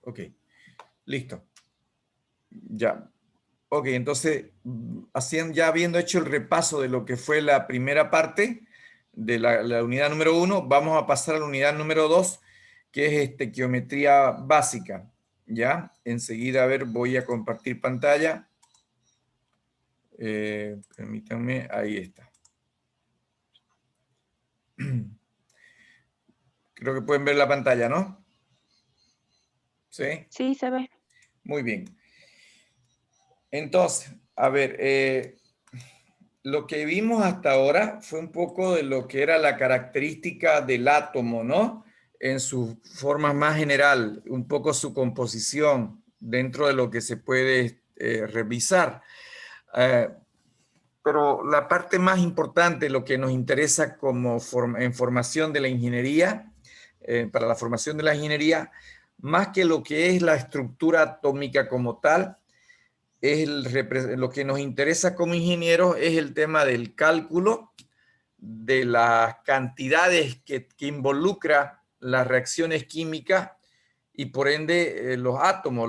Ok, listo. Ya. Ok, entonces, ya habiendo hecho el repaso de lo que fue la primera parte de la unidad número 1, vamos a pasar a la unidad número 2, que es estequiometría básica. ¿Ya? Enseguida, a ver, voy a compartir pantalla. Permítanme, ahí está. Creo que pueden ver la pantalla, ¿no? ¿Sí? Sí, se ve. Muy bien. Entonces, a ver, lo que vimos hasta ahora fue un poco de lo que era la característica del átomo, ¿no? En su forma más general, un poco su composición dentro de lo que se puede revisar. Eh, pero la parte más importante, lo que nos interesa como en formación de la ingeniería, para la formación de la ingeniería, más que lo que es la estructura atómica como tal, lo que nos interesa como ingenieros es el tema del cálculo de las cantidades que involucra las reacciones químicas y por ende los átomos,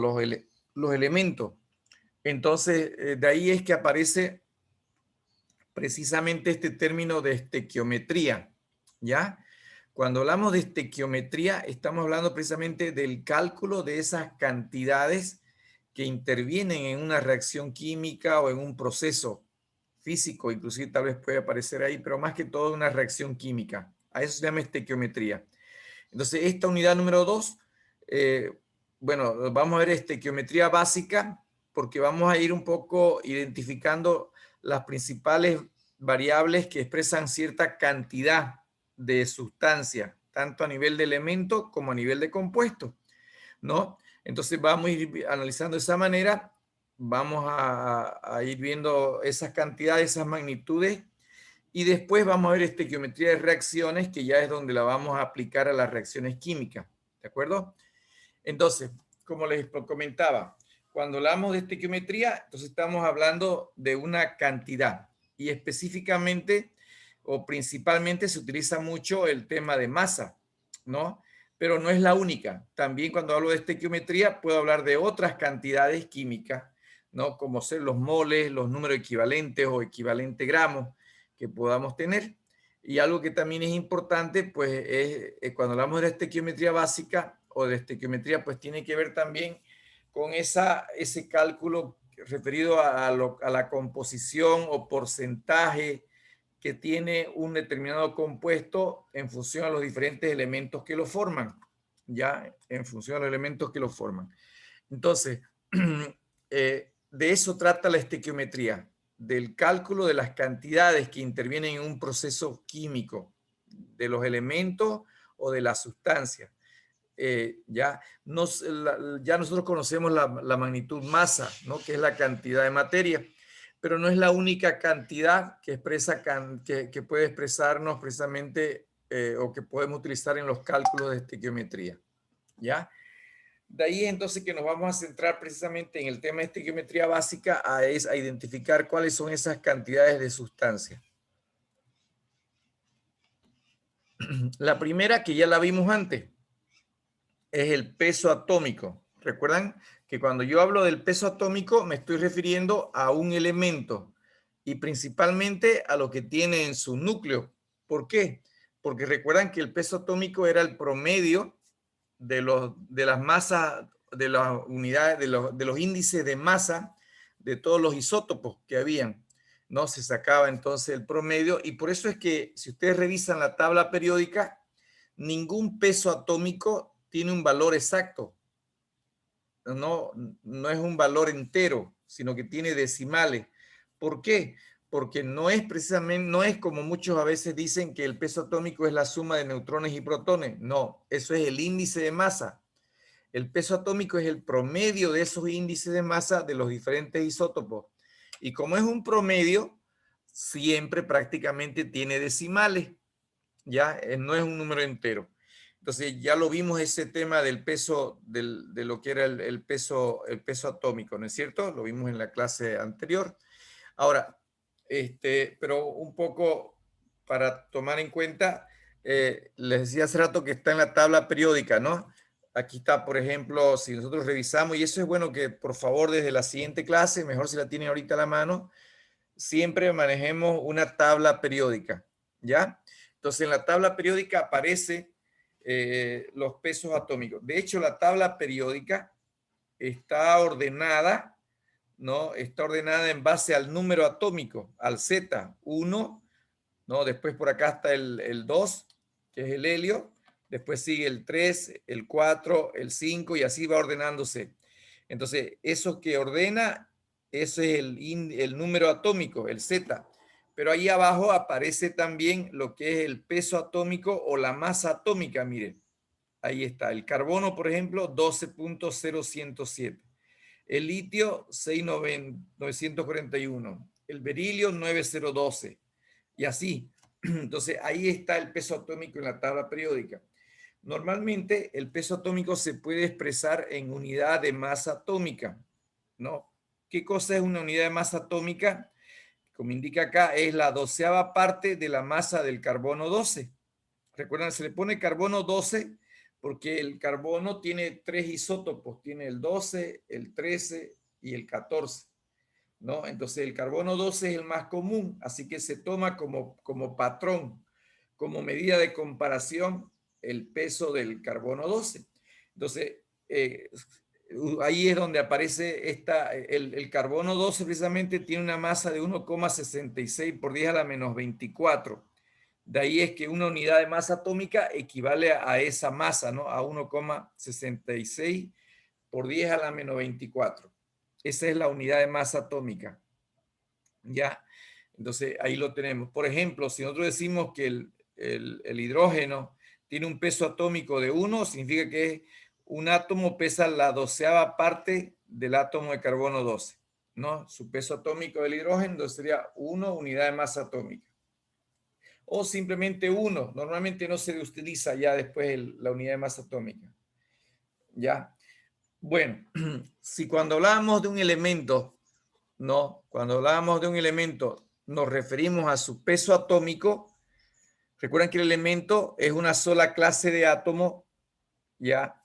los elementos. Entonces, de ahí es que aparece precisamente este término de estequiometría, ¿ya? Cuando hablamos de estequiometría, estamos hablando precisamente del cálculo de esas cantidades que intervienen en una reacción química o en un proceso físico, inclusive tal vez puede aparecer ahí, pero más que todo una reacción química. A eso se llama estequiometría. Entonces, esta unidad número 2, bueno, vamos a ver estequiometría básica, porque vamos a ir un poco identificando las principales variables que expresan cierta cantidad de sustancia, tanto a nivel de elemento como a nivel de compuesto, ¿no? Entonces vamos a ir analizando de esa manera, vamos a ir viendo esas cantidades, esas magnitudes, y después vamos a ver estequiometría de reacciones, que ya es donde la vamos a aplicar a las reacciones químicas, ¿de acuerdo? Entonces, como les comentaba, cuando hablamos de estequiometría, entonces estamos hablando de una cantidad y específicamente o principalmente se utiliza mucho el tema de masa, ¿no? Pero no es la única. También cuando hablo de estequiometría puedo hablar de otras cantidades químicas, ¿no? Como ser los moles, los números equivalentes o equivalente gramos que podamos tener. Y algo que también es importante, pues, es cuando hablamos de la estequiometría básica o de estequiometría, pues tiene que ver también con ese cálculo referido a la composición o porcentaje que tiene un determinado compuesto en función a los diferentes elementos que lo forman, ya en función a los elementos que lo forman. Entonces, de eso trata la estequiometría, del cálculo de las cantidades que intervienen en un proceso químico, de los elementos o de las sustancias. Ya nosotros conocemos la magnitud masa, ¿no? Que es la cantidad de materia, pero no es la única cantidad que que puede expresarnos precisamente o que podemos utilizar en los cálculos de estequiometría. ¿Ya? De ahí entonces que nos vamos a centrar precisamente en el tema de estequiometría básica, a identificar cuáles son esas cantidades de sustancia. La primera, que ya la vimos antes, es el peso atómico. Recuerdan que cuando yo hablo del peso atómico me estoy refiriendo a un elemento y principalmente a lo que tiene en su núcleo. ¿Por qué? Porque recuerdan que el peso atómico era el promedio de las masas, de las unidades, de los índices de masa de todos los isótopos que habían, ¿no? Se sacaba entonces el promedio y por eso es que si ustedes revisan la tabla periódica, ningún peso atómico tiene un valor exacto, no, no es un valor entero, sino que tiene decimales. ¿Por qué? Porque no es precisamente, no es como muchos a veces dicen que el peso atómico es la suma de neutrones y protones. No, eso es el índice de masa. El peso atómico es el promedio de esos índices de masa de los diferentes isótopos. Y como es un promedio, siempre prácticamente tiene decimales, ya no es un número entero. Entonces ya lo vimos ese tema del peso, de lo que era el peso atómico, ¿no es cierto? Lo vimos en la clase anterior. Ahora, pero un poco para tomar en cuenta, les decía hace rato que está en la tabla periódica, ¿no? Aquí está, por ejemplo, si nosotros revisamos, y eso es bueno que por favor desde la siguiente clase, mejor si la tienen ahorita a la mano, siempre manejemos una tabla periódica, ¿ya? Entonces en la tabla periódica aparece los pesos atómicos. De hecho, la tabla periódica está ordenada, ¿no? Está ordenada en base al número atómico, al Z, 1, ¿no? Después por acá está el 2, que es el helio. Después sigue el 3, el 4, el 5 y así va ordenándose. Entonces, eso que ordena, ese es el número atómico, el Z. Pero ahí abajo aparece también lo que es el peso atómico o la masa atómica, miren. Ahí está. El carbono, por ejemplo, 12.0107. El litio, 6.941. El berilio, 9.012. Y así. Entonces, ahí está el peso atómico en la tabla periódica. Normalmente, el peso atómico se puede expresar en unidad de masa atómica, ¿no? ¿Qué cosa es una unidad de masa atómica? Como indica acá, es la 12ª parte de la masa del carbono 12. Recuerden, se le pone carbono 12 porque el carbono tiene 3 isótopos, tiene el 12, el 13 y el 14, ¿no? Entonces el carbono 12 es el más común, así que se toma como patrón, como medida de comparación el peso del carbono 12. Entonces, ahí es donde aparece el carbono 12 precisamente tiene una masa de 1,66 por 10 a la menos 24. De ahí es que una unidad de masa atómica equivale a esa masa, ¿no? A 1,66 por 10 a la menos 24. Esa es la unidad de masa atómica. ¿Ya? Entonces, ahí lo tenemos. Por ejemplo, si nosotros decimos que el hidrógeno tiene un peso atómico de 1, significa que un átomo pesa la 12ª parte del átomo de carbono 12, ¿no? Su peso atómico del hidrógeno sería 1 unidad de masa atómica. O simplemente 1. Normalmente no se utiliza ya después la unidad de masa atómica. ¿Ya? Bueno, si cuando hablamos de un elemento, ¿no? Cuando hablamos de un elemento nos referimos a su peso atómico, recuerden que el elemento es una sola clase de átomo, ¿ya?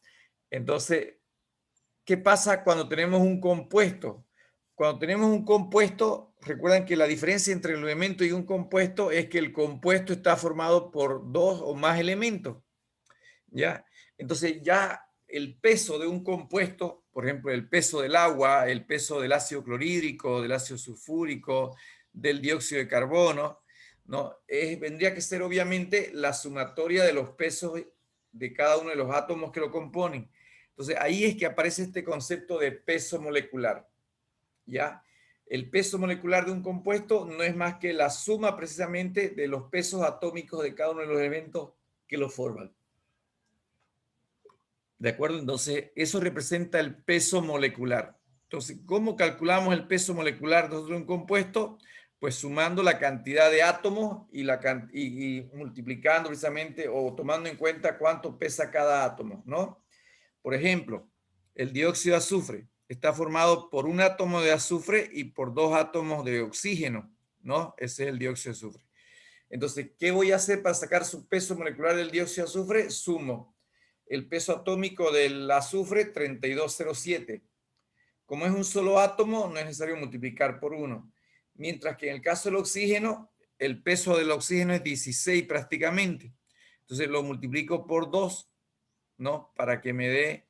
Entonces, ¿qué pasa cuando tenemos un compuesto? Cuando tenemos un compuesto, recuerden que la diferencia entre el elemento y un compuesto es que el compuesto está formado por 2 o más elementos, ¿ya? Entonces ya el peso de un compuesto, por ejemplo, el peso del agua, el peso del ácido clorhídrico, del ácido sulfúrico, del dióxido de carbono, ¿no? Vendría que ser obviamente la sumatoria de los pesos de cada uno de los átomos que lo componen. Entonces ahí es que aparece este concepto de peso molecular, ¿ya? El peso molecular de un compuesto no es más que la suma precisamente de los pesos atómicos de cada uno de los elementos que lo forman. ¿De acuerdo? Entonces, eso representa el peso molecular. Entonces, ¿cómo calculamos el peso molecular de un compuesto? Pues sumando la cantidad de átomos y multiplicando precisamente o tomando en cuenta cuánto pesa cada átomo, ¿no? Por ejemplo, el dióxido de azufre está formado por un átomo de azufre y por 2 átomos de oxígeno, ¿no? Ese es el dióxido de azufre. Entonces, ¿qué voy a hacer para sacar su peso molecular del dióxido de azufre? Sumo el peso atómico del azufre, 3207. Como es un solo átomo, no es necesario multiplicar por 1. Mientras que en el caso del oxígeno, el peso del oxígeno es 16 prácticamente. Entonces lo multiplico por 2, ¿no? Para que me dé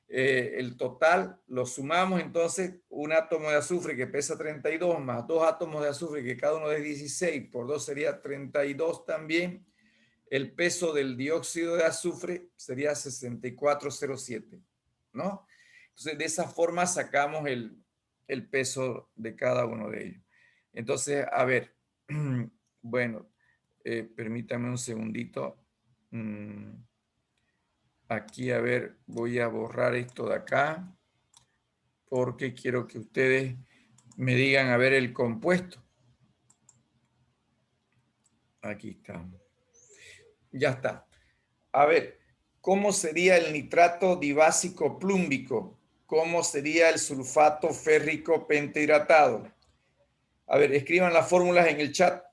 el total. Lo sumamos entonces, un átomo de azufre que pesa 32 más 2 átomos de azufre que cada uno es 16, por 2 sería 32 también. El peso del dióxido de azufre sería 6407, ¿no? Entonces, de esa forma sacamos el peso de cada uno de ellos. Entonces, a ver, bueno, permítame un segundito. Aquí, a ver, voy a borrar esto de acá porque quiero que ustedes me digan, a ver, el compuesto. Aquí estamos. Ya está. A ver, ¿cómo sería el nitrato dibásico plúmbico? ¿Cómo sería el sulfato férrico pentahidratado? A ver, escriban las fórmulas en el chat.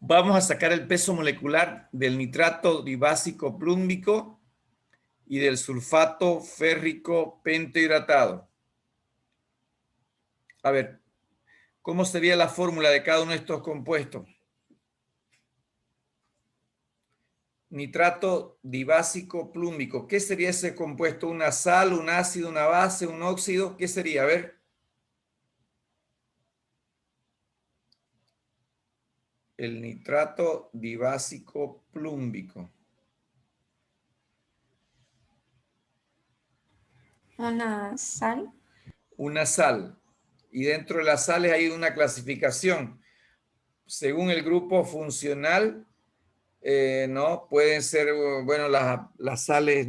Vamos a sacar el peso molecular del nitrato dibásico plúmbico y del sulfato férrico pentahidratado. A ver, ¿cómo sería la fórmula de cada uno de estos compuestos? Nitrato dibásico plúmbico. ¿Qué sería ese compuesto? ¿Una sal, un ácido, una base, un óxido? ¿Qué sería? A ver. El nitrato dibásico plúmbico. Una sal. Una sal. Y dentro de las sales hay una clasificación. Según el grupo funcional, ¿no? Pueden ser, bueno, las sales,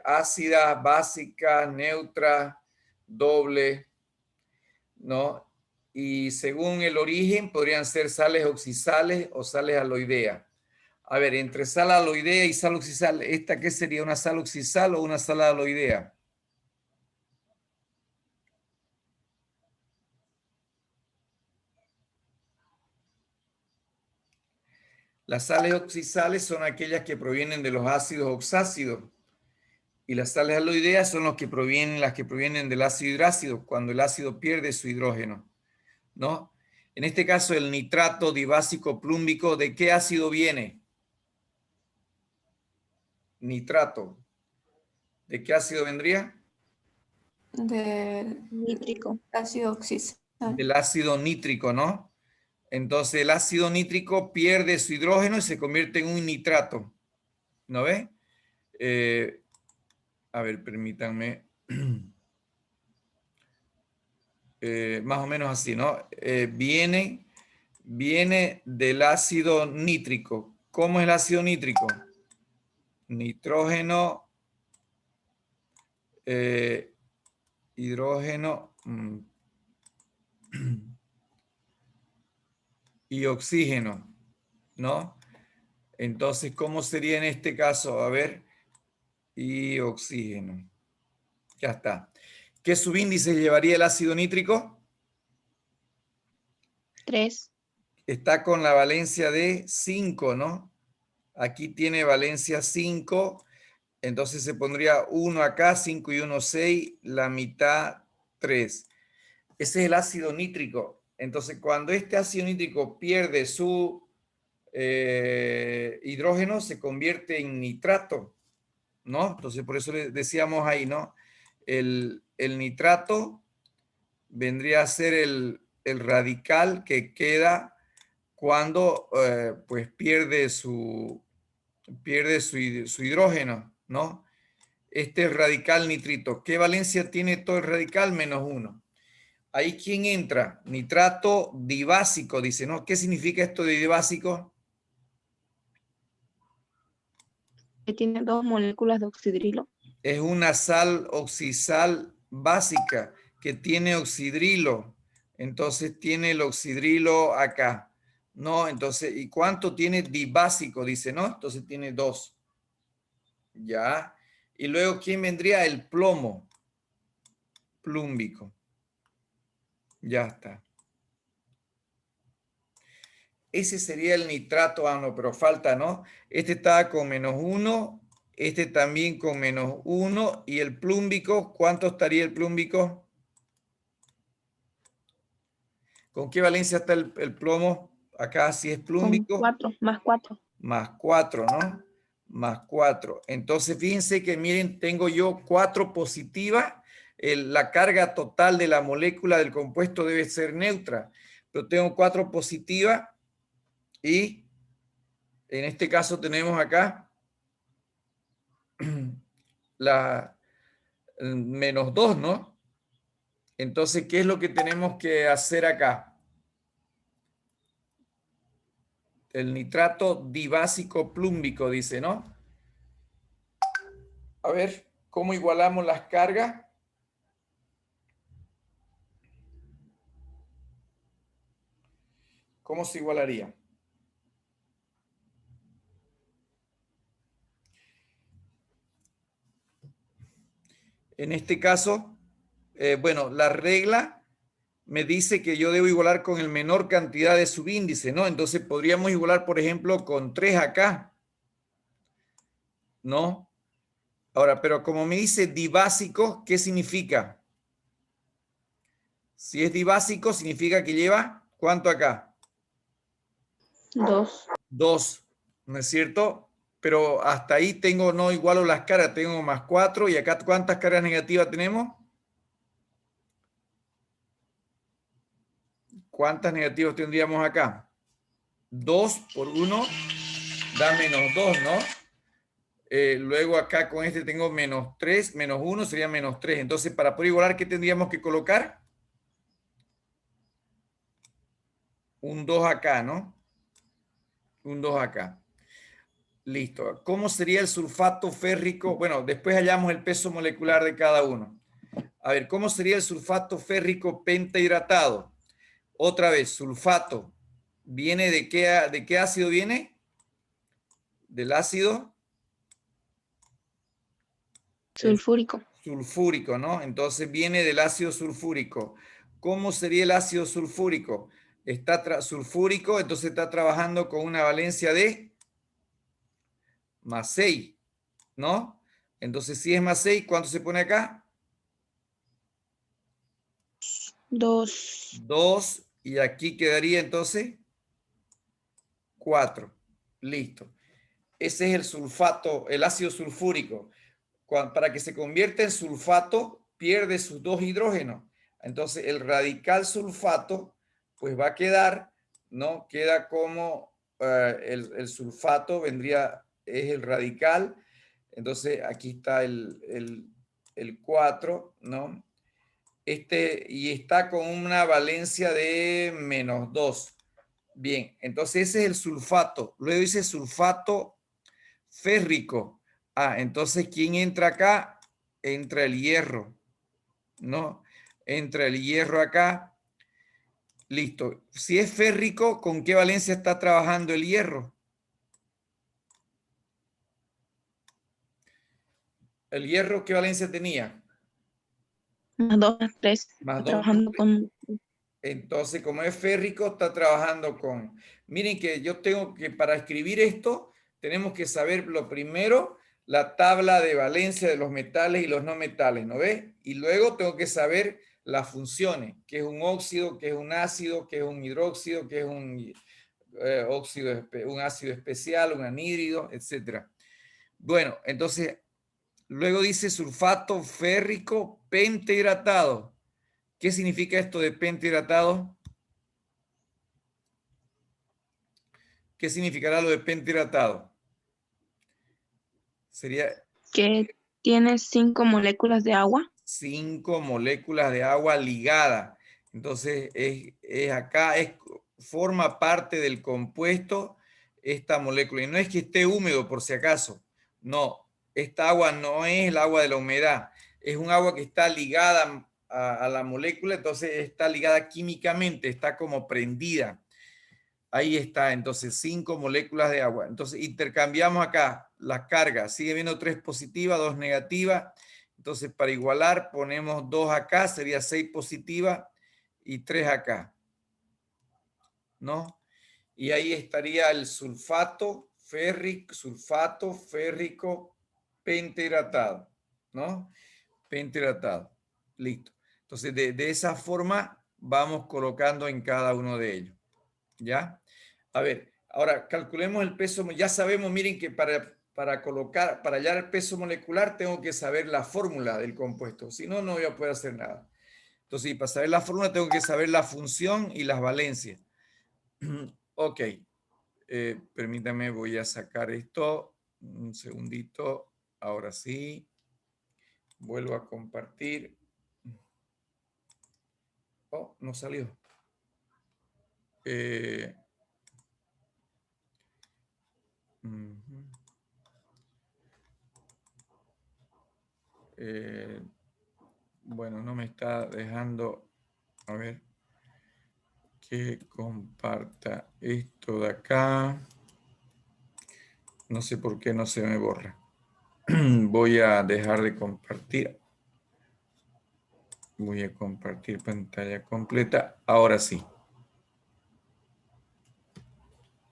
ácidas, básicas, neutras, doble, ¿no? Y según el origen, podrían ser sales oxisales o sales aloideas. A ver, entre sal aloidea y sal oxisal, ¿esta qué sería? ¿Una sal oxisal o una sal aloidea? Las sales oxisales son aquellas que provienen de los ácidos oxácidos y las sales aloideas son las que provienen del ácido hidrácido, cuando el ácido pierde su hidrógeno, ¿no? En este caso, el nitrato dibásico plúmbico, ¿de qué ácido viene? Nitrato. ¿De qué ácido vendría? Del Nítrico. ácido oxisal. Del ácido nítrico, ¿no? Entonces el ácido nítrico pierde su hidrógeno y se convierte en un nitrato, ¿no ve? A ver, permítanme. Más o menos así, ¿no? Viene del ácido nítrico. ¿Cómo es el ácido nítrico? Nitrógeno, hidrógeno y oxígeno, ¿no? Entonces, ¿cómo sería en este caso? A ver, y oxígeno. Ya está. ¿Qué subíndice llevaría el ácido nítrico? 3. Está con la valencia de 5, ¿no? Aquí tiene valencia 5, entonces se pondría 1 acá, 5 y 1, 6, la mitad 3. Ese es el ácido nítrico. Entonces, cuando este ácido nítrico pierde su hidrógeno, se convierte en nitrato, ¿no? Entonces, por eso le decíamos ahí, ¿no? El nitrato vendría a ser el radical que queda cuando pues su hidrógeno, ¿no? Este es radical nitrito. ¿Qué valencia tiene todo el radical? -1. Ahí, ¿quién entra? Nitrato dibásico, dice, ¿no? ¿Qué significa esto de dibásico? Que tiene 2 moléculas de oxidrilo. Es una sal oxisal básica que tiene oxidrilo. Entonces tiene el oxidrilo acá, ¿no? Entonces, ¿y cuánto tiene dibásico? Dice, ¿no? Entonces tiene 2. Ya. Y luego, ¿quién vendría? El plomo plúmbico. Ya está. Ese sería el nitrato, no, pero falta, ¿no? Este está con -1, este también con -1, y el plúmbico, ¿cuánto estaría el plúmbico? ¿Con qué valencia está el plomo? Acá si es Con plúmbico. 4, más 4. Más 4, ¿no? Más 4. Entonces, fíjense que miren, tengo yo 4 positivas. La carga total de la molécula del compuesto debe ser neutra, pero tengo 4 positivas y en este caso tenemos acá la -2, ¿no? Entonces, ¿qué es lo que tenemos que hacer acá? El nitrato dibásico plúmbico, dice, ¿no? A ver, ¿cómo igualamos las cargas? ¿Cómo se igualaría? En este caso, bueno, la regla me dice que yo debo igualar con el menor cantidad de subíndice, ¿no? Entonces podríamos igualar, por ejemplo, con 3 acá, ¿no? Ahora, pero como me dice dibásico, ¿qué significa? Si es dibásico, significa que lleva, ¿cuánto acá? 2. 2, ¿no es cierto? Pero hasta ahí tengo, no igualo las caras, tengo más 4 y acá ¿cuántas cargas negativas tenemos? ¿Cuántas negativas tendríamos acá? 2 por 1 da menos 2, ¿no? Luego acá con este tengo menos 3, menos 1 sería menos 3. Entonces, para poder igualar, ¿qué tendríamos que colocar? Un 2 acá, ¿no? Un 2 acá. Listo. ¿Cómo sería el sulfato férrico? Bueno, después hallamos el peso molecular de cada uno. A ver, ¿cómo sería el sulfato férrico pentahidratado? Otra vez, sulfato. ¿Viene de qué ácido viene? Del ácido Sulfúrico. sulfúrico, ¿no? Entonces viene del ácido sulfúrico. ¿Cómo sería el ácido sulfúrico? Está sulfúrico, entonces está trabajando con una valencia de más 6, ¿no? Entonces, si es más 6, ¿cuánto se pone acá? 2. 2, y aquí quedaría entonces 4. Listo. Ese es el sulfato, el ácido sulfúrico. Para que se convierta en sulfato, pierde sus 2 hidrógenos. Entonces, el radical sulfato, pues va a quedar, ¿no? Queda como el sulfato vendría, es el radical. Entonces, aquí está el 4, ¿no? Y está con una valencia de menos 2. Bien, entonces ese es el sulfato. Luego dice sulfato férrico. Ah, entonces, ¿quién entra acá? Entra el hierro, ¿no? Entra el hierro acá. Listo. Si es férrico, ¿con qué valencia está trabajando el hierro? ¿El hierro qué valencia tenía? Más 2, más 3. Más 2 más Trabajando 3. con... Entonces, como es férrico, está trabajando con... Miren que yo tengo que, para escribir esto, tenemos que saber lo primero, la tabla de valencia de los metales y los no metales, ¿no ves? Y luego tengo que saber las funciones, qué es un óxido, qué es un ácido, qué es un hidróxido, qué es un óxido, un ácido especial, un anhídrido, etc. Bueno, entonces, luego dice sulfato férrico pentahidratado. ¿Qué significa esto de pentahidratado? ¿Qué significará lo de pentahidratado? Sería que tiene 5 moléculas de agua. 5 moléculas de agua ligadas. Entonces, acá forma parte del compuesto esta molécula. Y no es que esté húmedo por si acaso. No, esta agua no es el agua de la humedad. Es un agua que está ligada a la molécula, entonces está ligada químicamente, está como prendida. Ahí está, entonces 5 moléculas de agua. Entonces intercambiamos acá las cargas. Sigue viendo 3 positivas, 2 negativas. Entonces para igualar ponemos 2 acá, sería 6 positivas y 3 acá, ¿no? Y ahí estaría el sulfato férrico pentahidratado, ¿no? Pentahidratado. Listo. Entonces de esa forma vamos colocando en cada uno de ellos. ¿Ya? A ver, ahora calculemos el peso. Ya sabemos, miren que para hallar el peso molecular tengo que saber la fórmula del compuesto. Si no, no voy a poder hacer nada. Entonces, para saber la fórmula tengo que saber la función y las valencias. Ok. Permítame, voy a sacar esto. Un segundito. Ahora sí. Vuelvo a compartir. Oh, no salió. Bueno, no me está dejando. A ver. Que comparta esto de acá. No sé por qué no se me borra. Voy a dejar de compartir. Voy a compartir pantalla completa. Ahora sí.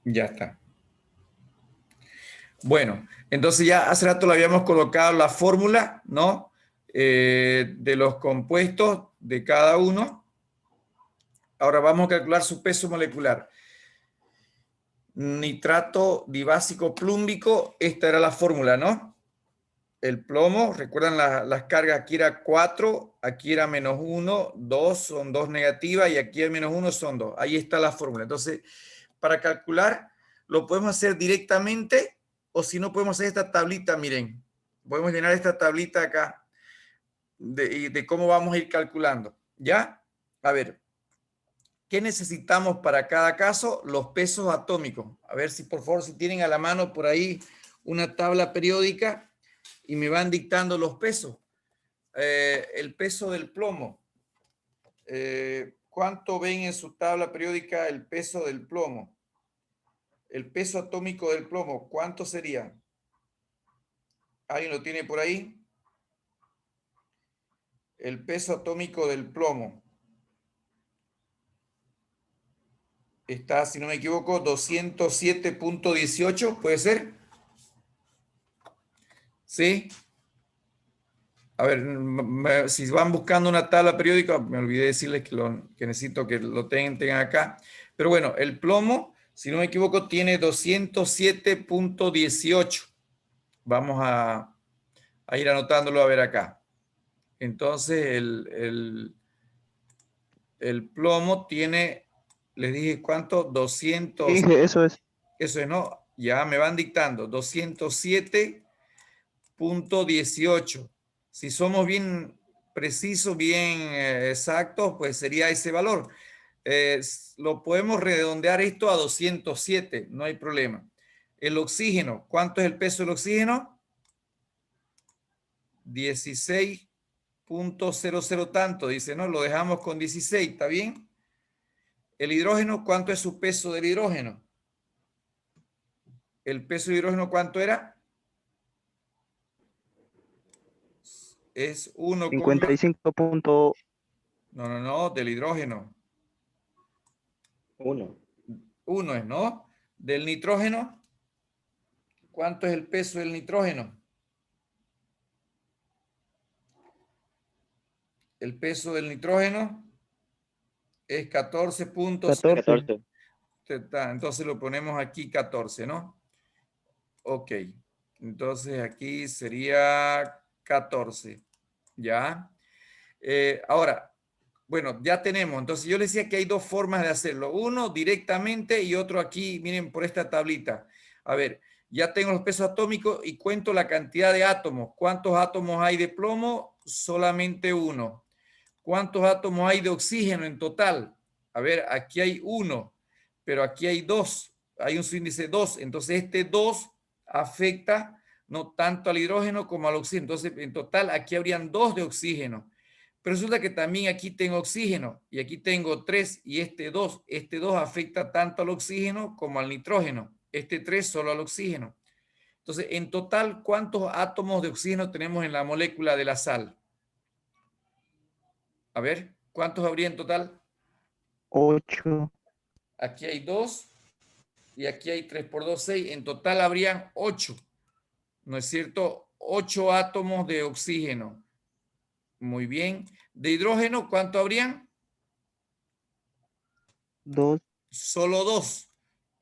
Ya está. Bueno, entonces ya hace rato le habíamos colocado la fórmula, ¿no? De los compuestos de cada uno. Ahora vamos a calcular su peso molecular. Nitrato dibásico plúmbico, esta era la fórmula, ¿no? El plomo, recuerdan las cargas, aquí era 4, aquí era -1, 2, son 2 negativas y aquí el -1 son 2. Ahí está la fórmula. Entonces, para calcular, lo podemos hacer directamente o si no podemos hacer esta tablita, miren. Podemos llenar esta tablita acá de cómo vamos a ir calculando. ¿Ya? A ver, ¿qué necesitamos para cada caso? Los pesos atómicos. A ver si por favor, si tienen a la mano por ahí una tabla periódica y me van dictando los pesos. El peso del plomo. ¿Cuánto ven en su tabla periódica el peso del plomo? El peso atómico del plomo, ¿cuánto sería? ¿Alguien lo tiene por ahí? El peso atómico del plomo. Está, si no me equivoco, 207.18, ¿puede ser? ¿Sí? A ver, si van buscando una tabla periódica, me olvidé decirles que necesito que lo tengan acá. Pero bueno, el plomo, si no me equivoco, tiene 207.18. Vamos a ir anotándolo a ver acá. Entonces, el plomo tiene, les dije, ¿cuánto? 200. Sí, eso es. Eso es, ¿no? Ya me van dictando. 207.18. Si somos bien precisos, bien exactos, pues sería ese valor. Lo podemos redondear esto a 207, no hay problema. El oxígeno, ¿cuánto es el peso del oxígeno? 16.00 tanto, dice, ¿no? Lo dejamos con 16, ¿está bien? El hidrógeno, ¿cuánto es su peso del hidrógeno? ¿El peso del hidrógeno cuánto era? Es 1, 55.1. no, del hidrógeno. 1 es, ¿no? Del nitrógeno, ¿cuánto es el peso del nitrógeno? El peso del nitrógeno es 14.0. 14. Entonces lo ponemos aquí 14, ¿no? Ok. Entonces aquí sería 14. ¿Ya? Ahora, bueno, ya tenemos. Entonces yo les decía que hay dos formas de hacerlo. Uno directamente y otro aquí, miren, por esta tablita. A ver, ya tengo los pesos atómicos y cuento la cantidad de átomos. ¿Cuántos átomos hay de plomo? Solamente uno. ¿Cuántos átomos hay de oxígeno en total? A ver, aquí hay 1, pero aquí hay 2. Hay un subíndice 2. Entonces este 2 afecta no tanto al hidrógeno como al oxígeno. Entonces en total aquí habrían 2 de oxígeno. Pero resulta que también aquí tengo oxígeno y aquí tengo 3 y este 2. Este 2 afecta tanto al oxígeno como al nitrógeno. Este 3 solo al oxígeno. Entonces, en total, ¿cuántos átomos de oxígeno tenemos en la molécula de la sal? A ver, ¿cuántos habría en total? 8. Aquí hay 2 y aquí hay 3 por 2, 6. En total habrían 8, ¿no es cierto? 8 átomos de oxígeno. Muy bien. ¿De hidrógeno cuánto habrían? 2. Solo 2,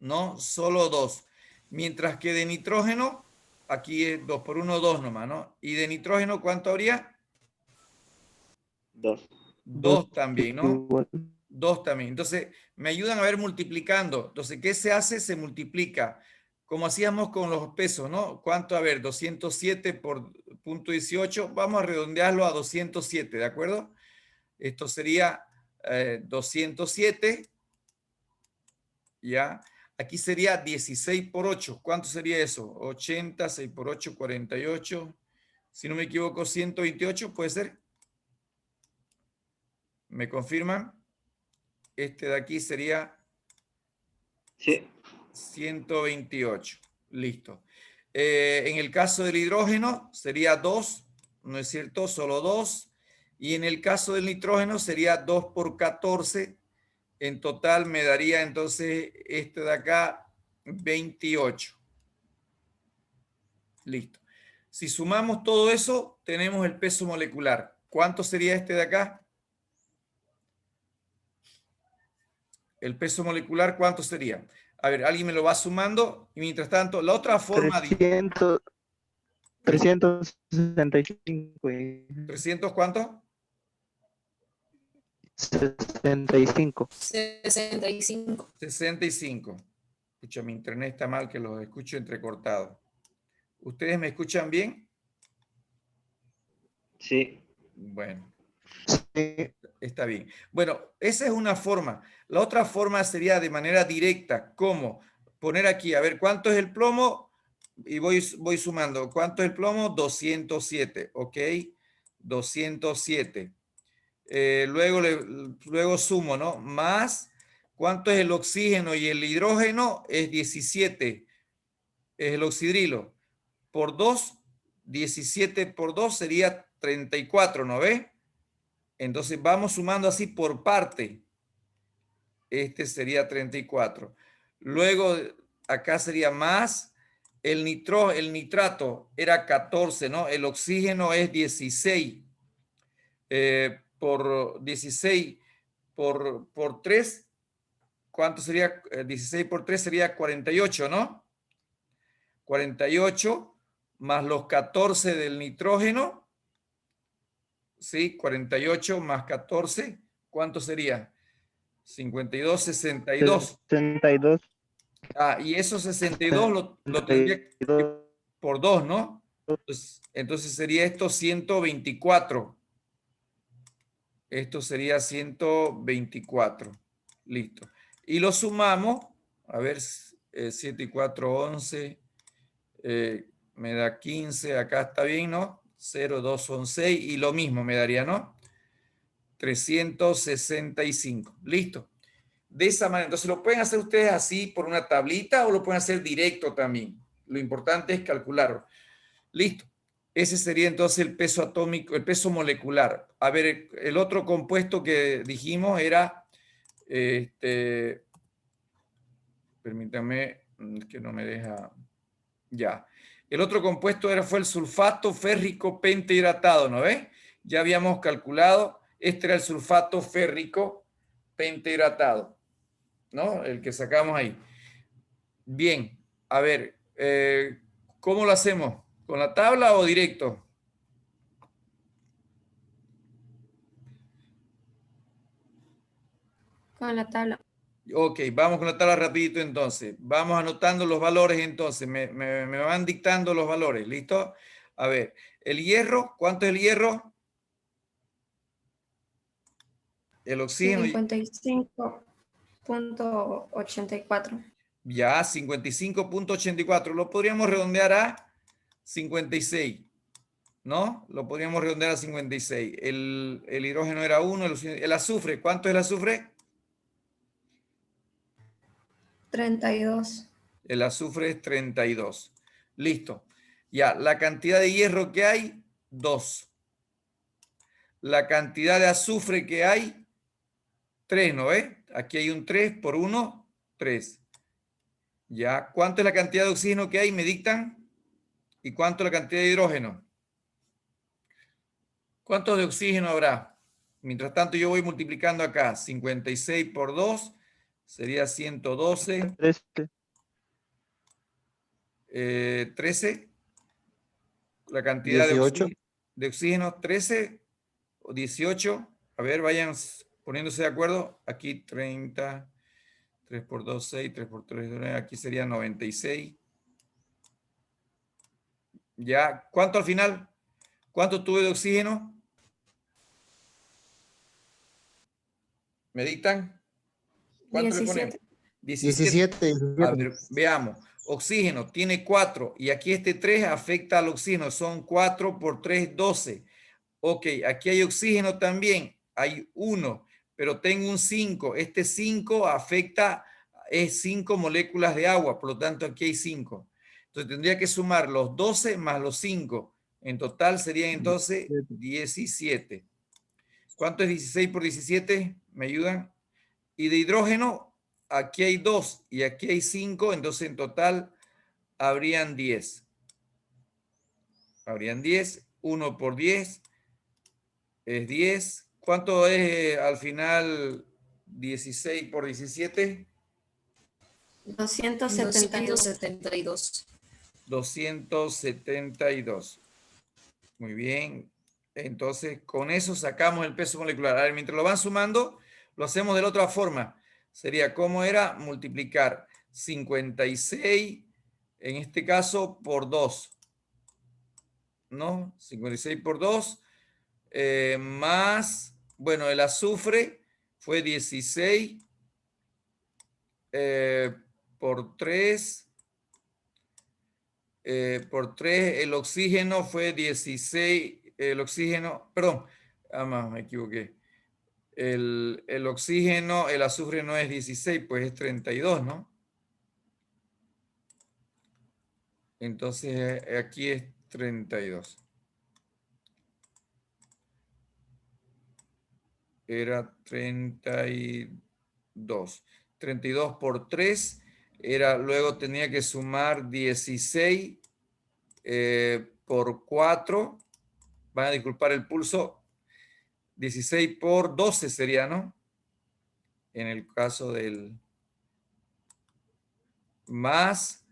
¿no? Solo 2. Mientras que de nitrógeno, aquí es 2 por 1, 2 nomás, ¿no? ¿Y de nitrógeno cuánto habría? 2. 2 también, ¿no? 2 también. Entonces, me ayudan a ver multiplicando. Entonces, ¿qué se hace? Se multiplica. Como hacíamos con los pesos, ¿no? ¿Cuánto? A ver, 207 por punto 18. Vamos a redondearlo a 207, ¿de acuerdo? Esto sería 207, ¿ya? Aquí sería 16 por 8. ¿Cuánto sería eso? 80, 6 por 8, 48. Si no me equivoco, 128, ¿puede ser? ¿Me confirman? Este de aquí sería 128. Listo. En el caso del hidrógeno sería 2, ¿no es cierto? Solo 2. Y en el caso del nitrógeno sería 2 por 14. En total me daría entonces este de acá 28. Listo. Si sumamos todo eso, tenemos el peso molecular. ¿Cuánto sería este de acá? El peso molecular, ¿cuánto sería? A ver, alguien me lo va sumando. Y mientras tanto, la otra forma... 365. ¿300 cuánto? 65. 65. 65. Escucha, mi internet está mal, que los escucho entrecortados. ¿Ustedes me escuchan bien? Sí. Bueno, Sí. está bien. Bueno, esa es una forma. La otra forma sería de manera directa. ¿Cómo? Poner aquí, a ver, ¿cuánto es el plomo? Y voy sumando. ¿Cuánto es el plomo? 207, ¿ok? 207. Luego sumo, ¿no? Más, ¿cuánto es el oxígeno y el hidrógeno? Es 17. Es el oxidrilo. Por 2, 17 por 2 sería 34, ¿no ve? Entonces vamos sumando así por parte. Este sería 34. Luego acá sería más. El nitrato era 14, ¿no? El oxígeno es 16. Por 16 por 3, ¿cuánto sería? 16 por 3 sería 48, ¿no? 48 más los 14 del nitrógeno. ¿Sí? 48 más 14, ¿cuánto sería? 52, 62. 62. Ah, y esos 62 lo tendría que por 2, ¿no? Entonces sería esto 124. Esto sería 124. Listo. Y lo sumamos. A ver, 7 y 4, 11. Me da 15. Acá está bien, ¿no? 0, 2 son 6. Y lo mismo me daría, ¿no? 365. Listo. De esa manera. Entonces lo pueden hacer ustedes así por una tablita o lo pueden hacer directo también. Lo importante es calcularlo. Listo. Ese sería entonces el peso atómico, el peso molecular. A ver, el otro compuesto que dijimos era, permítame, que no me deja, ya. El otro compuesto fue el sulfato férrico pentahidratado, ¿no ves? Ya habíamos calculado, este era el sulfato férrico pentahidratado, ¿no? El que sacamos ahí. Bien, a ver, ¿cómo lo hacemos? ¿Con la tabla o directo? Con la tabla. Ok, vamos con la tabla rapidito entonces. Vamos anotando los valores entonces. Me van dictando los valores. ¿Listo? A ver, el hierro, ¿cuánto es el hierro? El oxígeno. 55.84. Ya, 55.84. Lo podríamos redondear a 56. ¿No? Lo podríamos redondear a 56. El hidrógeno era 1. El azufre, ¿cuánto es el azufre? 32. El azufre es 32. Listo. Ya, la cantidad de hierro que hay, 2. La cantidad de azufre que hay, 3, ¿no ves? Aquí hay un 3 por 1, 3. Ya, ¿cuánto es la cantidad de oxígeno que hay? ¿Me dictan? ¿Y cuánto es la cantidad de hidrógeno? ¿Cuánto de oxígeno habrá? Mientras tanto yo voy multiplicando acá. 56 por 2 sería 112. 13. La cantidad 18. de oxígeno, 13 o 18. A ver, vayan poniéndose de acuerdo. Aquí 30. 3 por 2, 6. 3 por 3, 9. Aquí sería 96. Ya, ¿cuánto al final? ¿Cuánto tuve de oxígeno? ¿Me dictan? ¿Cuánto le ponemos? 17. 17. A ver, veamos. Oxígeno tiene 4 y aquí este 3 afecta al oxígeno. Son 4 por 3, 12. Ok, aquí hay oxígeno también. Hay 1, pero tengo un 5. Este 5 afecta, es 5 moléculas de agua, por lo tanto aquí hay 5. Entonces tendría que sumar los 12 más los 5. En total serían entonces 17. ¿Cuánto es 16 por 17? ¿Me ayudan? Y de hidrógeno, aquí hay 2 y aquí hay 5, entonces en total habrían 10. Habrían 10, 1 por 10 es 10. ¿Cuánto es al final 16 por 17? 272. 272. Muy bien. Entonces, con eso sacamos el peso molecular. A ver, mientras lo van sumando, lo hacemos de la otra forma. Sería, ¿cómo era? Multiplicar 56, en este caso, por 2. ¿No? 56 por 2, más, bueno, el azufre fue 16 por 3. Por 3, el oxígeno fue 16, el oxígeno, perdón, me equivoqué. El oxígeno, el azufre no es 16, pues es 32, ¿no? Entonces aquí es 32. Era 32. 32 por 3 era, luego tenía que sumar 16 por 4. Van a disculpar el pulso. 16 por 12 sería, ¿no? En el caso del más.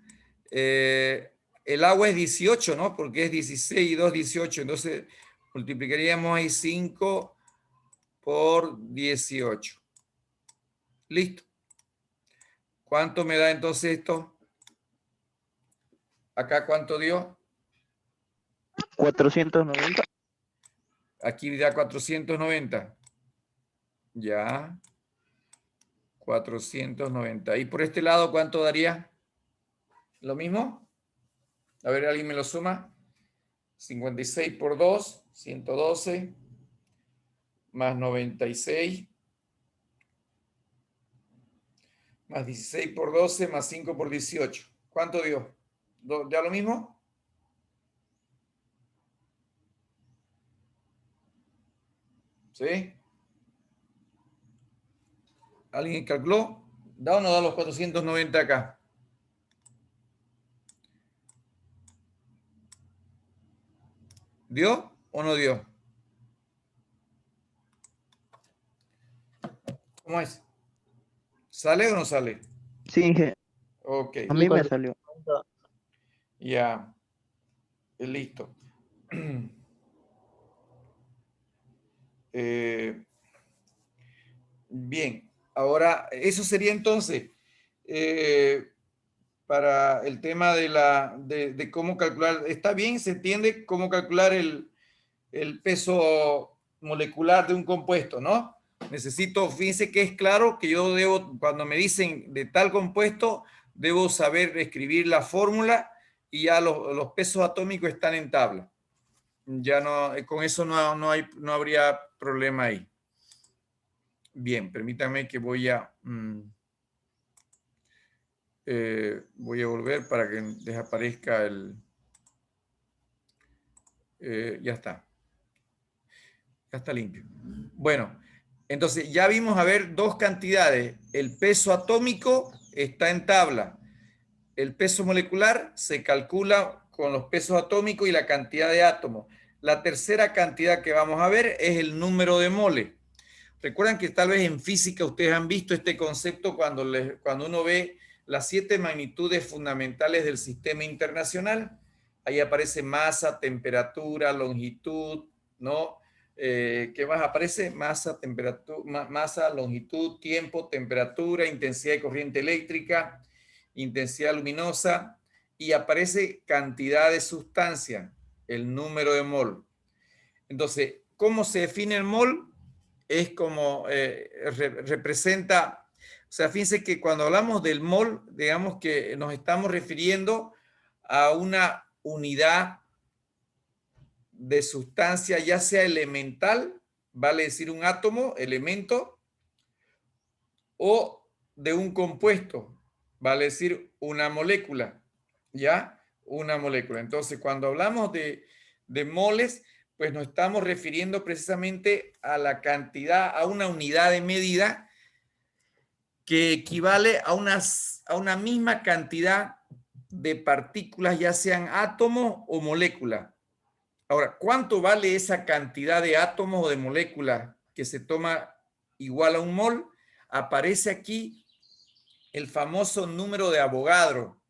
El agua es 18, ¿no? Porque es 16 y 2, 18. Entonces multiplicaríamos ahí 5 por 18. Listo. ¿Cuánto me da entonces esto? ¿Acá cuánto dio? 490. Aquí da 490. Ya. 490. ¿Y por este lado cuánto daría? ¿Lo mismo? A ver, ¿alguien me lo suma? 56 por 2, 112. Más 96. Más 16 por 12, más 5 por 18. ¿Cuánto dio? ¿Ya lo mismo? ¿Sí? ¿Alguien calculó? ¿Da o no da los 490 acá? ¿Dio o no dio? ¿Cómo es? ¿Sale o no sale? Sí, Inge, Ok, a mí me salió. ya. Listo. Bien, ahora eso sería entonces para el tema de cómo calcular. ¿Está bien? ¿Se entiende cómo calcular el peso molecular de un compuesto, no? Necesito, fíjense que es claro que yo debo, cuando me dicen de tal compuesto, debo saber escribir la fórmula y ya los pesos atómicos están en tabla. Ya no, con eso no habría problema ahí. Bien, permítanme que voy a volver para que desaparezca el... ya está. Ya está limpio. Bueno, entonces ya vimos a ver dos cantidades. El peso atómico está en tabla. El peso molecular se calcula con los pesos atómicos y la cantidad de átomos. La tercera cantidad que vamos a ver es el número de moles. Recuerdan que tal vez en física ustedes han visto este concepto cuando uno ve las 7 magnitudes fundamentales del sistema internacional. Ahí aparece masa, temperatura, longitud, ¿no? ¿Qué más aparece? Masa, temperatura, masa, longitud, tiempo, temperatura, intensidad de corriente eléctrica, intensidad luminosa, y aparece cantidad de sustancia, el número de mol. Entonces, ¿cómo se define el mol? Es como representa, o sea, fíjense que cuando hablamos del mol, digamos que nos estamos refiriendo a una unidad de sustancia, ya sea elemental, vale decir un átomo, elemento, o de un compuesto, vale decir una molécula, ¿ya? Una molécula. Entonces, cuando hablamos de moles, pues nos estamos refiriendo precisamente a la cantidad, a una unidad de medida que equivale a una misma cantidad de partículas, ya sean átomos o moléculas. Ahora, ¿cuánto vale esa cantidad de átomos o de moléculas que se toma igual a un mol? Aparece aquí el famoso número de Avogadro,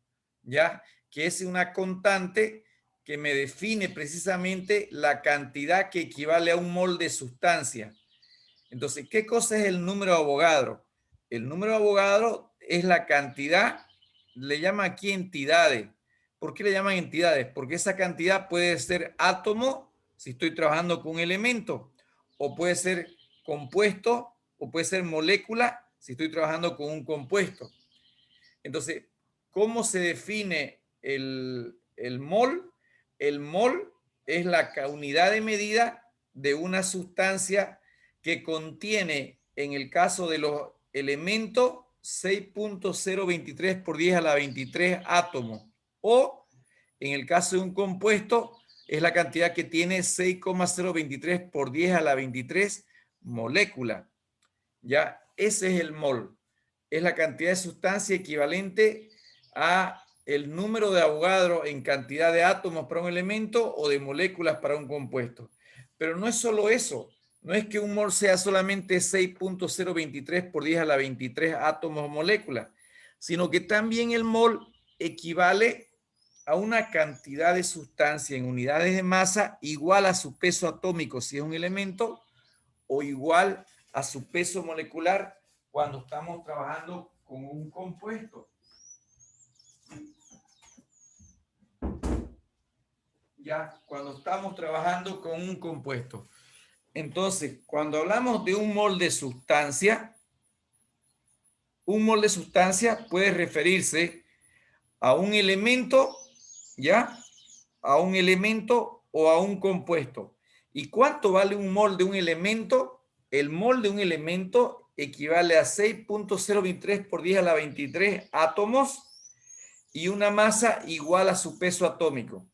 ¿ya? Que es una constante que me define precisamente la cantidad que equivale a un mol de sustancia. Entonces, ¿qué cosa es el número de Avogadro? El número de Avogadro es la cantidad, le llaman aquí entidades. ¿Por qué le llaman entidades? Porque esa cantidad puede ser átomo, si estoy trabajando con un elemento, o puede ser compuesto, o puede ser molécula, si estoy trabajando con un compuesto. Entonces, ¿cómo se define el mol? El mol es la unidad de medida de una sustancia que contiene, en el caso de los elementos, 6.023 por 10 a la 23 átomos. O, en el caso de un compuesto, es la cantidad que tiene 6,023 por 10 a la 23 moléculas. Ya, ese es el mol. Es la cantidad de sustancia equivalente a el número de Avogadro en cantidad de átomos para un elemento o de moléculas para un compuesto. Pero no es solo eso. No es que un mol sea solamente 6.023 por 10 a la 23 átomos o moléculas, sino que también el mol equivale a una cantidad de sustancia en unidades de masa igual a su peso atómico si es un elemento o igual a su peso molecular cuando estamos trabajando con un compuesto. Ya, cuando estamos trabajando con un compuesto. Entonces, cuando hablamos de un mol de sustancia puede referirse a un elemento, ¿ya? A un elemento o a un compuesto. ¿Y cuánto vale un mol de un elemento? El mol de un elemento equivale a 6.023 por 10 a la 23 átomos y una masa igual a su peso atómico.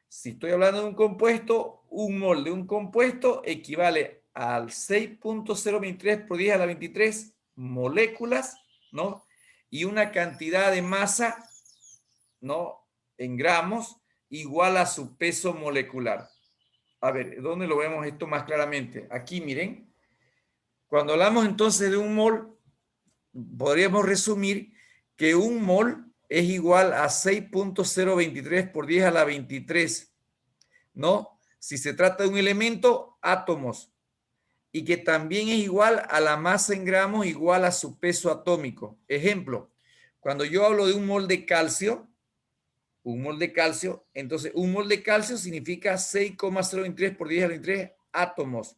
Si estoy hablando de un compuesto, un mol de un compuesto equivale al 6.023 por 10 a la 23 moléculas, ¿no? Y una cantidad de masa, ¿no? En gramos, igual a su peso molecular. A ver, ¿dónde lo vemos esto más claramente? Aquí, miren. Cuando hablamos entonces de un mol, podríamos resumir que un mol es igual a 6.023 por 10 a la 23, ¿no? Si se trata de un elemento, átomos, y que también es igual a la masa en gramos igual a su peso atómico. Ejemplo, cuando yo hablo de un mol de calcio, entonces un mol de calcio significa 6,023 por 10 a la 23 átomos.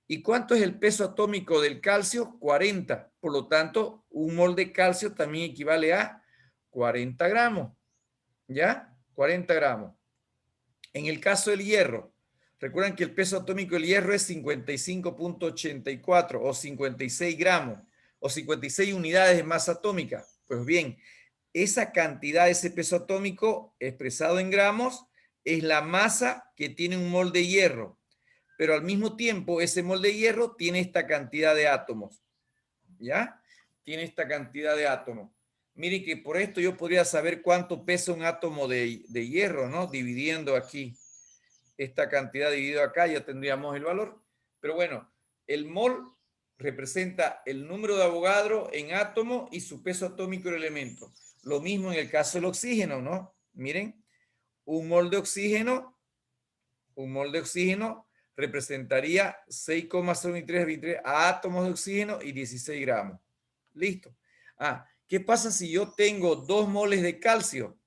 ¿Y cuánto es el peso atómico del calcio? 40. Por lo tanto, un mol de calcio también equivale a 40 gramos. ¿Ya? 40 gramos. En el caso del hierro, recuerdan que el peso atómico del hierro es 55.84 o 56 gramos o 56 unidades de masa atómica. Pues bien, esa cantidad, ese peso atómico expresado en gramos, es la masa que tiene un mol de hierro. Pero al mismo tiempo, ese mol de hierro tiene esta cantidad de átomos. ¿Ya? Tiene esta cantidad de átomos. Miren que por esto yo podría saber cuánto pesa un átomo de hierro, ¿no? Dividiendo aquí esta cantidad dividido acá, ya tendríamos el valor. Pero bueno, el mol representa el número de Avogadro en átomo y su peso atómico del elemento. Lo mismo en el caso del oxígeno, ¿no? Miren, un mol de oxígeno representaría 6,023 átomos de oxígeno y 16 gramos. Listo. ¿Qué pasa si yo tengo 2 moles de calcio?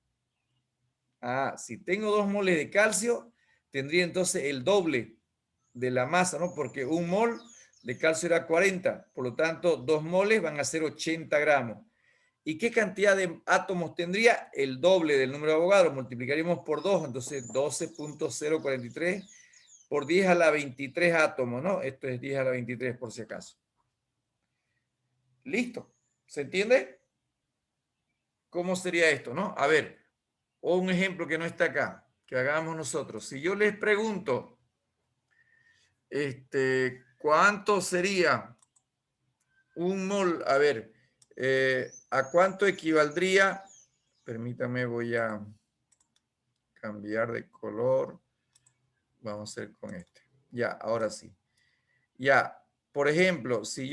Si tengo 2 moles de calcio, tendría entonces el doble de la masa, ¿no? Porque un mol de calcio era 40, por lo tanto, 2 moles van a ser 80 gramos. ¿Y qué cantidad de átomos tendría? El doble del número de Avogadro, multiplicaríamos por 2, entonces 12.043 por 10 a la 23 átomos, ¿no? Esto es 10 a la 23 por si acaso. Listo. ¿Se entiende? ¿Cómo sería esto, no? A ver, un ejemplo que no está acá, que hagamos nosotros. Si yo les pregunto, ¿Cuánto sería un mol? A ver, ¿a cuánto equivaldría? Permítame, voy a cambiar de color. Vamos a hacer con este. Ya, ahora sí. Ya, por ejemplo, si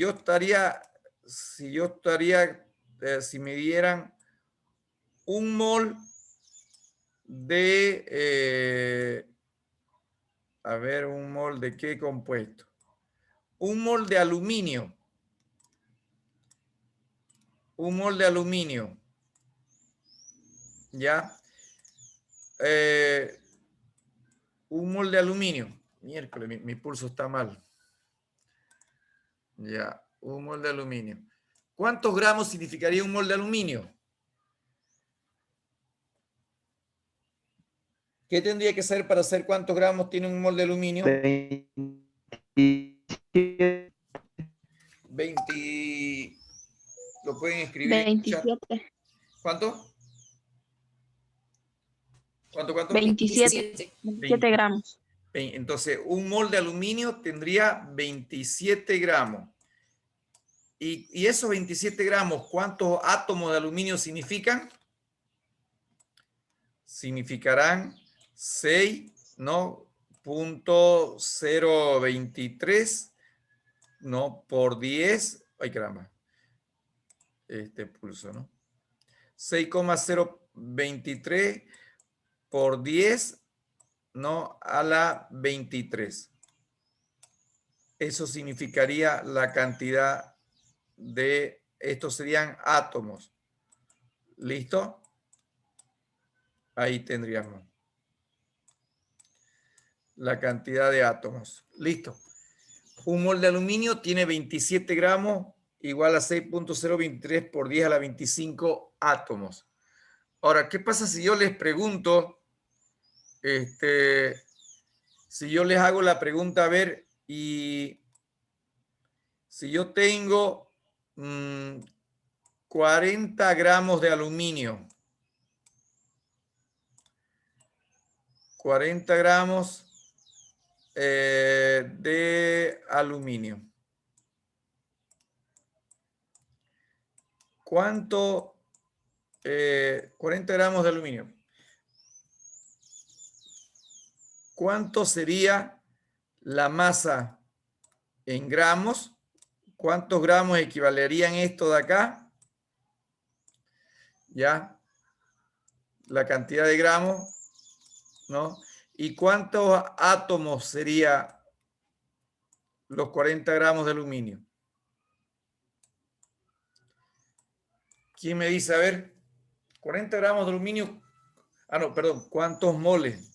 me dieran un mol de, a ver, un mol de qué compuesto. Un mol de aluminio. Un mol de aluminio. ¿Ya? Un mol de aluminio. Miércoles, mi pulso está mal. Ya, un mol de aluminio. ¿Cuántos gramos significaría un mol de aluminio? ¿Qué tendría que saber para saber cuántos gramos tiene un mol de aluminio? 27. 20. Lo pueden escribir en el chat. 27. ¿Cuánto? ¿Cuánto? 27 gramos. Entonces, un mol de aluminio tendría 27 gramos. Y esos 27 gramos, ¿cuántos átomos de aluminio significan? Significarán 6, ¿no? .023, ¿no? Por 10. Ay, caramba. Este pulso, ¿no? 6,023 por 10, ¿no? A la 23. Eso significaría la cantidad de, estos serían átomos. ¿Listo? Ahí tendríamos la cantidad de átomos. Listo. Un mol de aluminio tiene 27 gramos, igual a 6.023 por 10 a la 25 átomos. Ahora, ¿qué pasa si yo les pregunto, si yo les hago la pregunta, a ver, y si yo tengo 40 gramos de aluminio, 40 gramos de aluminio. ¿Cuánto? 40 gramos de aluminio. ¿Cuánto sería la masa en gramos? ¿Cuántos gramos equivalerían esto de acá? ¿Ya? La cantidad de gramos, ¿no? ¿Y cuántos átomos sería los 40 gramos de aluminio? ¿Quién me dice? A ver, 40 gramos de aluminio. Ah, no, perdón. ¿Cuántos moles?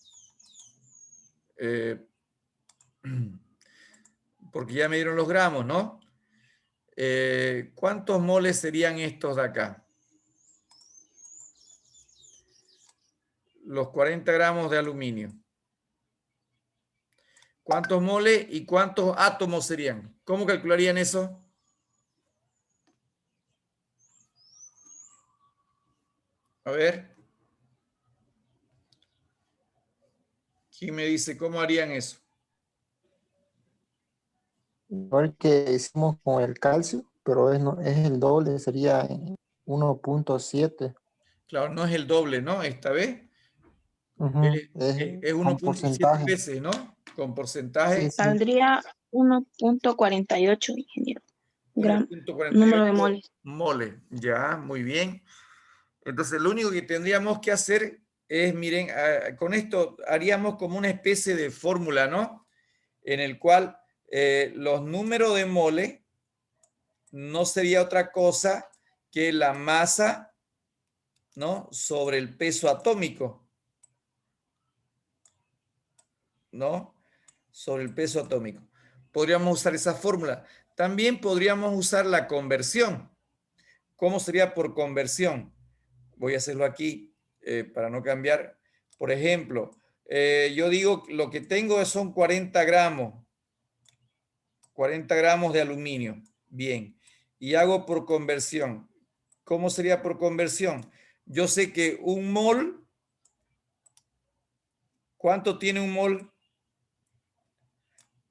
Porque ya me dieron los gramos, ¿no? ¿Cuántos moles serían estos de acá? Los 40 gramos de aluminio. ¿Cuántos moles y cuántos átomos serían? ¿Cómo calcularían eso? A ver. ¿Quién me dice cómo harían eso? Igual que hicimos con el calcio, pero es el doble, sería 1.7. Claro, no es el doble, ¿no? Esta vez es Con 1.7 porcentaje. veces, ¿no? Con porcentaje. Sí, sí. Saldría 1.48, ingeniero. Número de 1.48 moles. moles. Ya, muy bien. Entonces, lo único que tendríamos que hacer es, miren, con esto haríamos como una especie de fórmula, ¿no? En el cual los números de mole no sería otra cosa que la masa, ¿no? Sobre el peso atómico, ¿no? Sobre el peso atómico. Podríamos usar esa fórmula. También podríamos usar la conversión. ¿Cómo sería por conversión? Voy a hacerlo aquí para no cambiar. Por ejemplo, yo digo lo que tengo son 40 gramos. 40 gramos de aluminio. Bien. Y hago por conversión. ¿Cómo sería por conversión? Yo sé que un mol, ¿cuánto tiene un mol?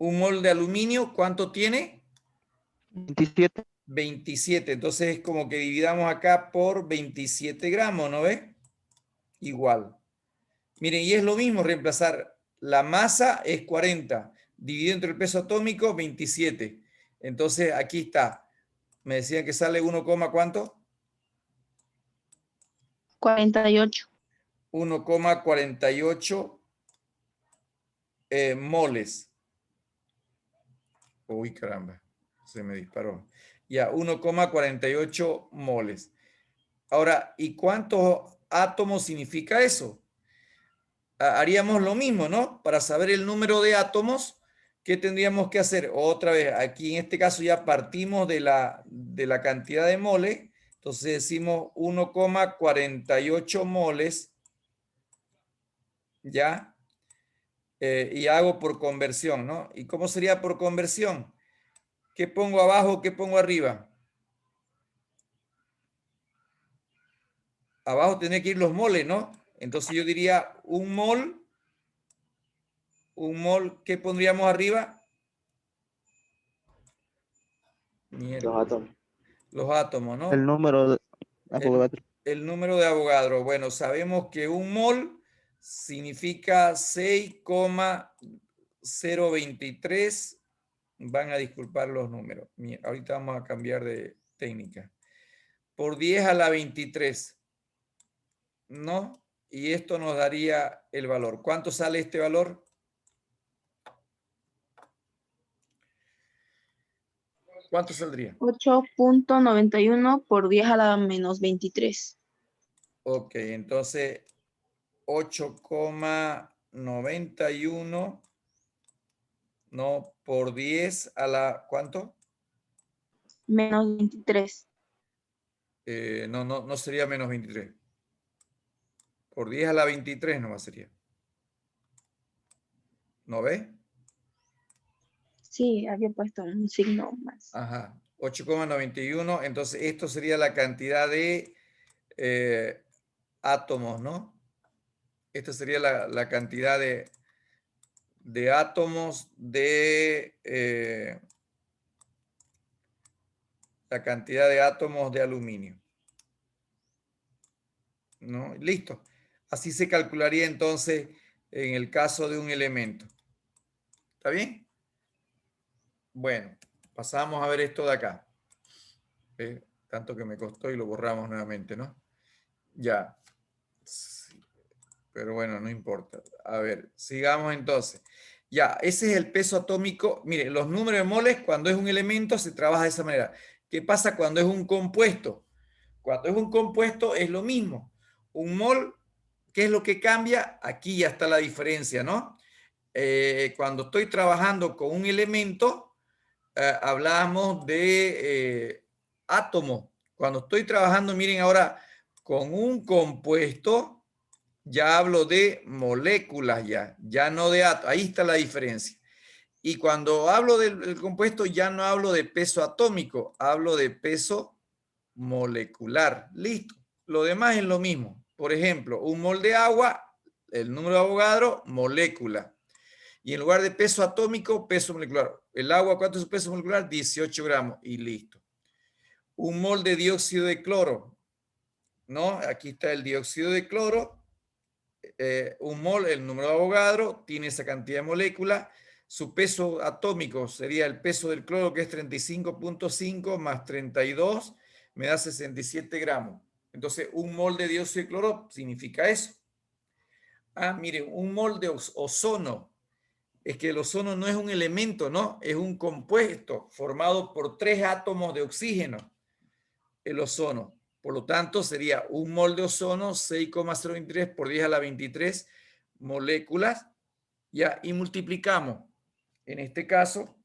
Un mol de aluminio, ¿cuánto tiene? 27. 27. Entonces es como que dividamos acá por 27 gramos, ¿no ve? Igual. Miren, y es lo mismo reemplazar. La masa es 40. Dividido entre el peso atómico, 27. Entonces aquí está. Me decían que sale 1, ¿cuánto? 48. 1,48 moles. Uy, caramba. Se me disparó. Ya, 1,48 moles. Ahora, ¿y cuántos átomos significa eso? Haríamos lo mismo, ¿no? Para saber el número de átomos, ¿qué tendríamos que hacer? Otra vez, aquí en este caso ya partimos de la cantidad de moles. Entonces decimos 1,48 moles, ¿ya? Y hago por conversión, ¿no? ¿Y cómo sería por conversión? ¿Qué pongo abajo? ¿Qué pongo arriba? Abajo tendría que ir los moles, ¿no? Entonces yo diría un mol, ¿qué pondríamos arriba? Los átomos. Los átomos, ¿no? El número de El, Avogadro. el número de Avogadro. Bueno, sabemos que un mol significa 6,023. Van a disculpar los números. Ahorita vamos a cambiar de técnica. Por 10 a la 23. ¿No? Y esto nos daría el valor. ¿Cuánto sale este valor? ¿Cuánto saldría? 8.91 por 10 a la menos 23. Ok, entonces 8,91, ¿no? Por 10 a la, ¿cuánto? Menos 23. No sería menos 23. Por 10 a la 23 nomás sería. ¿No ves? Sí, había puesto un signo más. Ajá. 8,91. Entonces esto sería la cantidad de átomos, ¿no? Esta sería la cantidad de átomos la cantidad de átomos de aluminio. ¿No? Listo. Así se calcularía entonces en el caso de un elemento. ¿Está bien? Bueno, pasamos a ver esto de acá. Tanto que me costó y lo borramos nuevamente, ¿no? Ya. Sí. Pero bueno, no importa. A ver, sigamos entonces. Ya, ese es el peso atómico. Mire, los números de moles, cuando es un elemento, se trabaja de esa manera. ¿Qué pasa cuando es un compuesto? Cuando es un compuesto es lo mismo. Un mol, ¿qué es lo que cambia? Aquí ya está la diferencia, ¿no? Cuando estoy trabajando con un elemento, hablamos de átomos. Cuando estoy trabajando, miren ahora, con un compuesto, ya hablo de moléculas ya no de átomos. Ahí está la diferencia. Y cuando hablo del compuesto, ya no hablo de peso atómico, hablo de peso molecular. Listo. Lo demás es lo mismo. Por ejemplo, un mol de agua, el número de Avogadro, molécula. Y en lugar de peso atómico, peso molecular. El agua, ¿cuánto es su peso molecular? 18 gramos y listo. Un mol de dióxido de cloro, ¿no? Aquí está el dióxido de cloro. Un mol, el número de Avogadro, tiene esa cantidad de moléculas. Su peso atómico sería el peso del cloro, que es 35,5 más 32, me da 67 gramos. Entonces, un mol de dióxido de cloro significa eso. Ah, miren, un mol de ozono. Es que el ozono no es un elemento, ¿no? Es un compuesto formado por 3 átomos de oxígeno, el ozono. Por lo tanto, sería un mol de ozono, 6,023 por 10 a la 23 moléculas, ya, y multiplicamos. En este caso,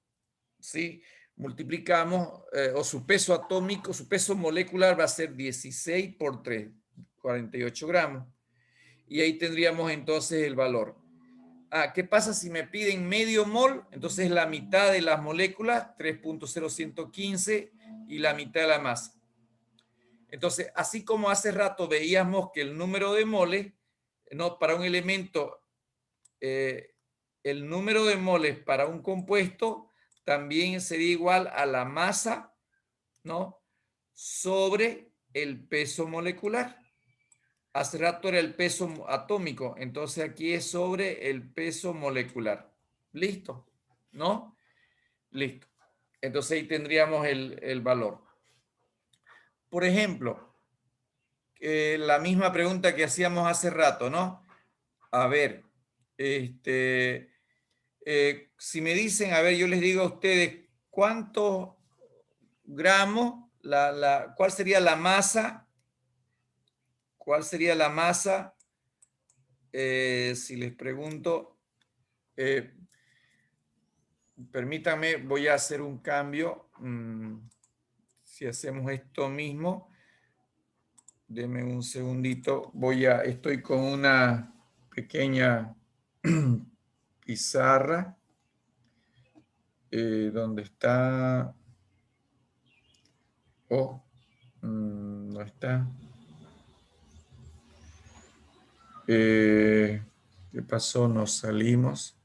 ¿sí? Multiplicamos, o su peso atómico, su peso molecular va a ser 16 por 3, 48 gramos. Y ahí tendríamos entonces el valor. ¿Qué pasa si me piden medio mol? Entonces la mitad de las moléculas, 3.0115, y la mitad de la masa. Entonces, así como hace rato veíamos que el número de moles, ¿no? Para un elemento es el número de moles para un compuesto también sería igual a la masa, ¿no? Sobre el peso molecular. Hace rato era el peso atómico, entonces aquí es sobre el peso molecular. ¿Listo? ¿No? Listo. Entonces ahí tendríamos el valor. Por ejemplo, la misma pregunta que hacíamos hace rato, ¿no? A ver, si me dicen, a ver, yo les digo a ustedes, ¿cuántos gramos, cuál sería la masa? ¿Cuál sería la masa? Si les pregunto, permítanme, voy a hacer un cambio. Si hacemos esto mismo, denme un segundito. Estoy con una pequeña pizarra. ¿Dónde está? Oh, no está. ¿Qué pasó? Nos salimos.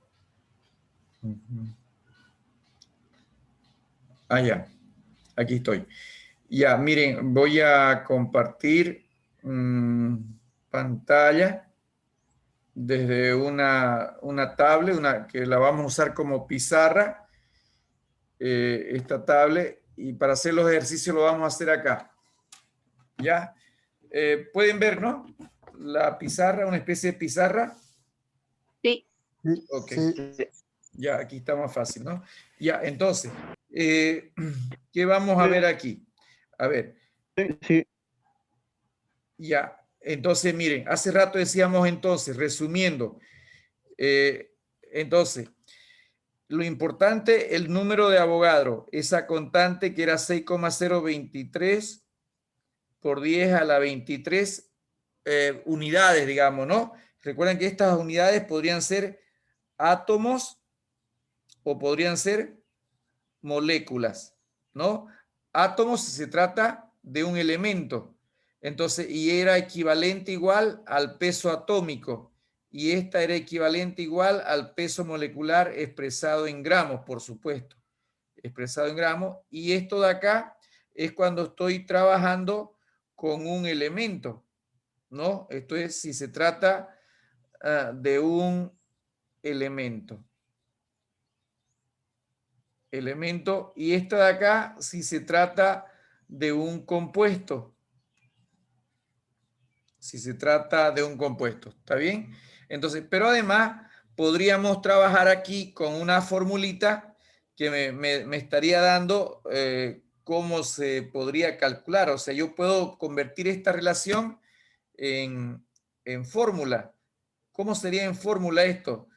Ah, ya. Aquí estoy. Ya, miren, voy a compartir pantalla desde una tablet, que la vamos a usar como pizarra, esta tablet, y para hacer los ejercicios lo vamos a hacer acá. ¿Ya? Pueden ver, ¿no? La pizarra, una especie de pizarra. Sí. Sí, Ok. sí. Ya, aquí está más fácil, ¿no? Ya, entonces, ¿qué vamos a ver aquí? A ver, Sí, ya, entonces, miren, hace rato decíamos entonces, resumiendo, entonces, lo importante, el número de Avogadro, esa constante que era 6,023 por 10 a la 23 unidades, digamos, ¿no? Recuerden que estas unidades podrían ser átomos o podrían ser moléculas, ¿no? Átomos si se trata de un elemento. Entonces, y era equivalente igual al peso atómico. Y esta era equivalente igual al peso molecular expresado en gramos, por supuesto. Expresado en gramos. Y esto de acá es cuando estoy trabajando con un elemento, ¿no? Esto es si se trata de un elemento. Y esta de acá si se trata de un compuesto. Si se trata de un compuesto, ¿está bien? Entonces, pero además podríamos trabajar aquí con una formulita que me estaría dando cómo se podría calcular. O sea, yo puedo convertir esta relación en fórmula. ¿Cómo sería en fórmula esto?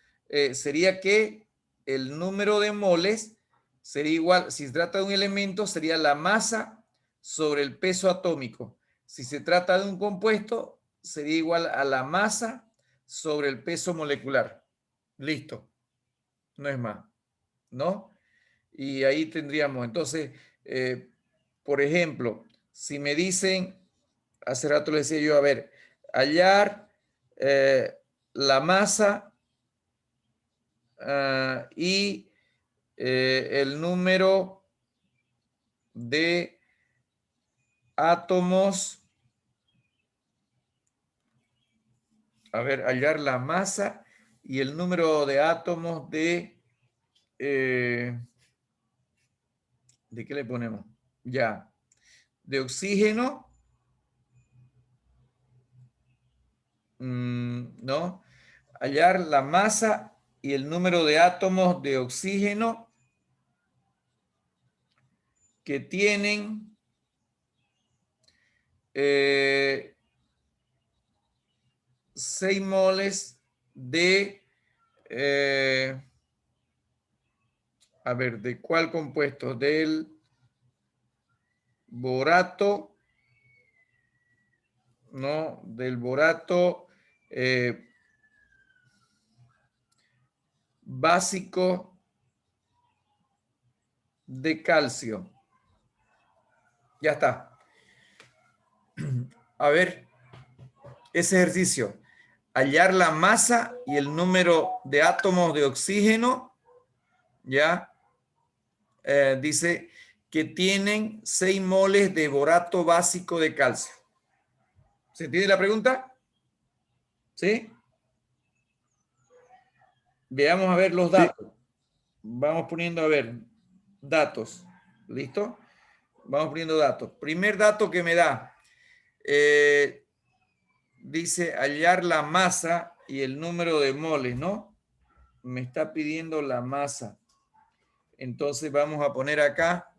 Sería que el número de moles sería igual, si se trata de un elemento, sería la masa sobre el peso atómico. Si se trata de un compuesto, sería igual a la masa sobre el peso molecular. Listo. No es más. ¿No? Y ahí tendríamos, entonces, por ejemplo, si me dicen, hace rato le decía yo, a ver, hallar la masa y el número de átomos, a ver, hallar la masa y el número de átomos ¿de qué le ponemos? Ya, de oxígeno, ¿no? Hallar la masa y el número de átomos de oxígeno que tienen 6 moles de, a ver, ¿de cuál compuesto? Del borato, ¿no? Del borato básico de calcio. Ya está. A ver, ese ejercicio. hallar la masa y el número de átomos de oxígeno, ¿ya? Dice que tienen 6 moles de borato básico de calcio. ¿Se entiende la pregunta? ¿Sí? Veamos a ver los datos. Vamos poniendo, a ver, datos. ¿Listo? Vamos poniendo datos. Primer dato que me da. Dice hallar la masa y el número de moles, ¿no? Me está pidiendo la masa. Entonces vamos a poner acá.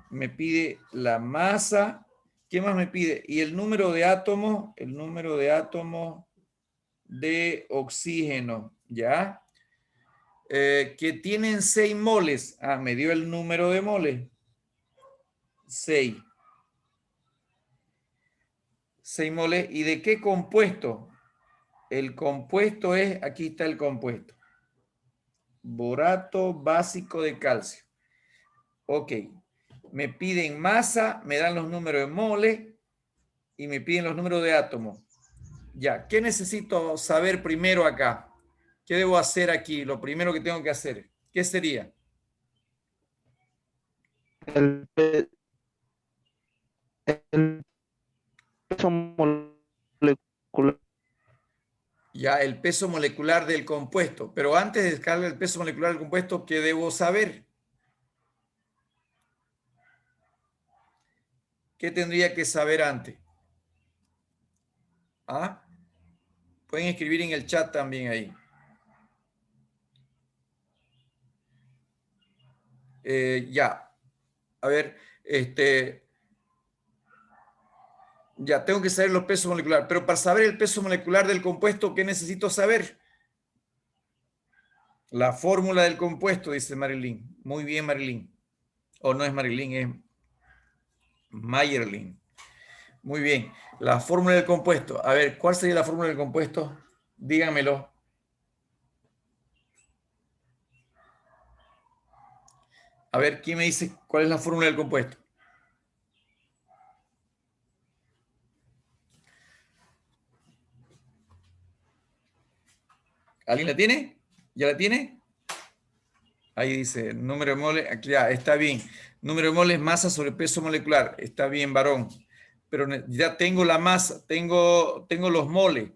Me pide la masa. ¿Qué más me pide? Y el número de átomos. El número de átomos de oxígeno, ¿ya? Que tienen 6 moles. Ah, me dio el número de moles. 6. 6 moles. ¿Y de qué compuesto? El compuesto es, aquí está el compuesto. Borato básico de calcio. Ok. Me piden masa, me dan los números de moles y me piden los números de átomos. Ya, ¿qué necesito saber primero acá? ¿Qué debo hacer aquí? Lo primero que tengo que hacer. ¿Qué sería? El peso molecular. Ya, el peso molecular del compuesto. Pero antes de descargar el peso molecular del compuesto, ¿qué debo saber? ¿Qué tendría que saber antes? ¿Ah? Pueden escribir en el chat también ahí. Ya. A ver, ya tengo que saber los pesos moleculares. Pero para saber el peso molecular del compuesto, ¿qué necesito saber? La fórmula del compuesto, dice Marilyn. Muy bien, Marilyn. O no es Marilyn, es Mayerlin. Muy bien. La fórmula del compuesto. A ver, ¿cuál sería la fórmula del compuesto? Díganmelo. A ver, ¿quién me dice cuál es la fórmula del compuesto? ¿Alguien la tiene? ¿Ya la tiene? Ahí dice, número de moles, aquí ya, está bien. Número de moles, masa sobre peso molecular. Está bien, varón. Pero ya tengo la masa, tengo los moles.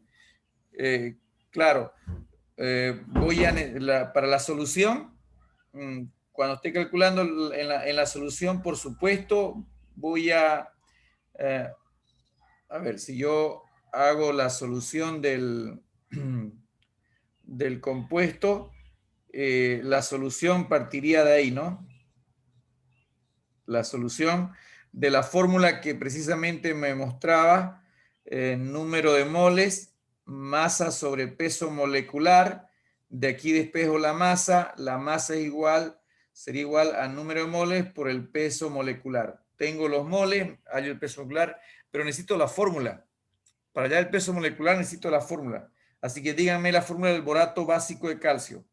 Claro, para la solución, cuando esté calculando en la solución, por supuesto, voy a ver, si yo hago la solución del compuesto, la solución partiría de ahí, ¿no? La solución de la fórmula que precisamente me mostraba, número de moles, masa sobre peso molecular. De aquí despejo la masa es igual, sería igual a número de moles por el peso molecular. Tengo los moles, hallo el peso molecular, pero necesito la fórmula. Para hallar el peso molecular necesito la fórmula. Así que díganme la fórmula del borato básico de calcio.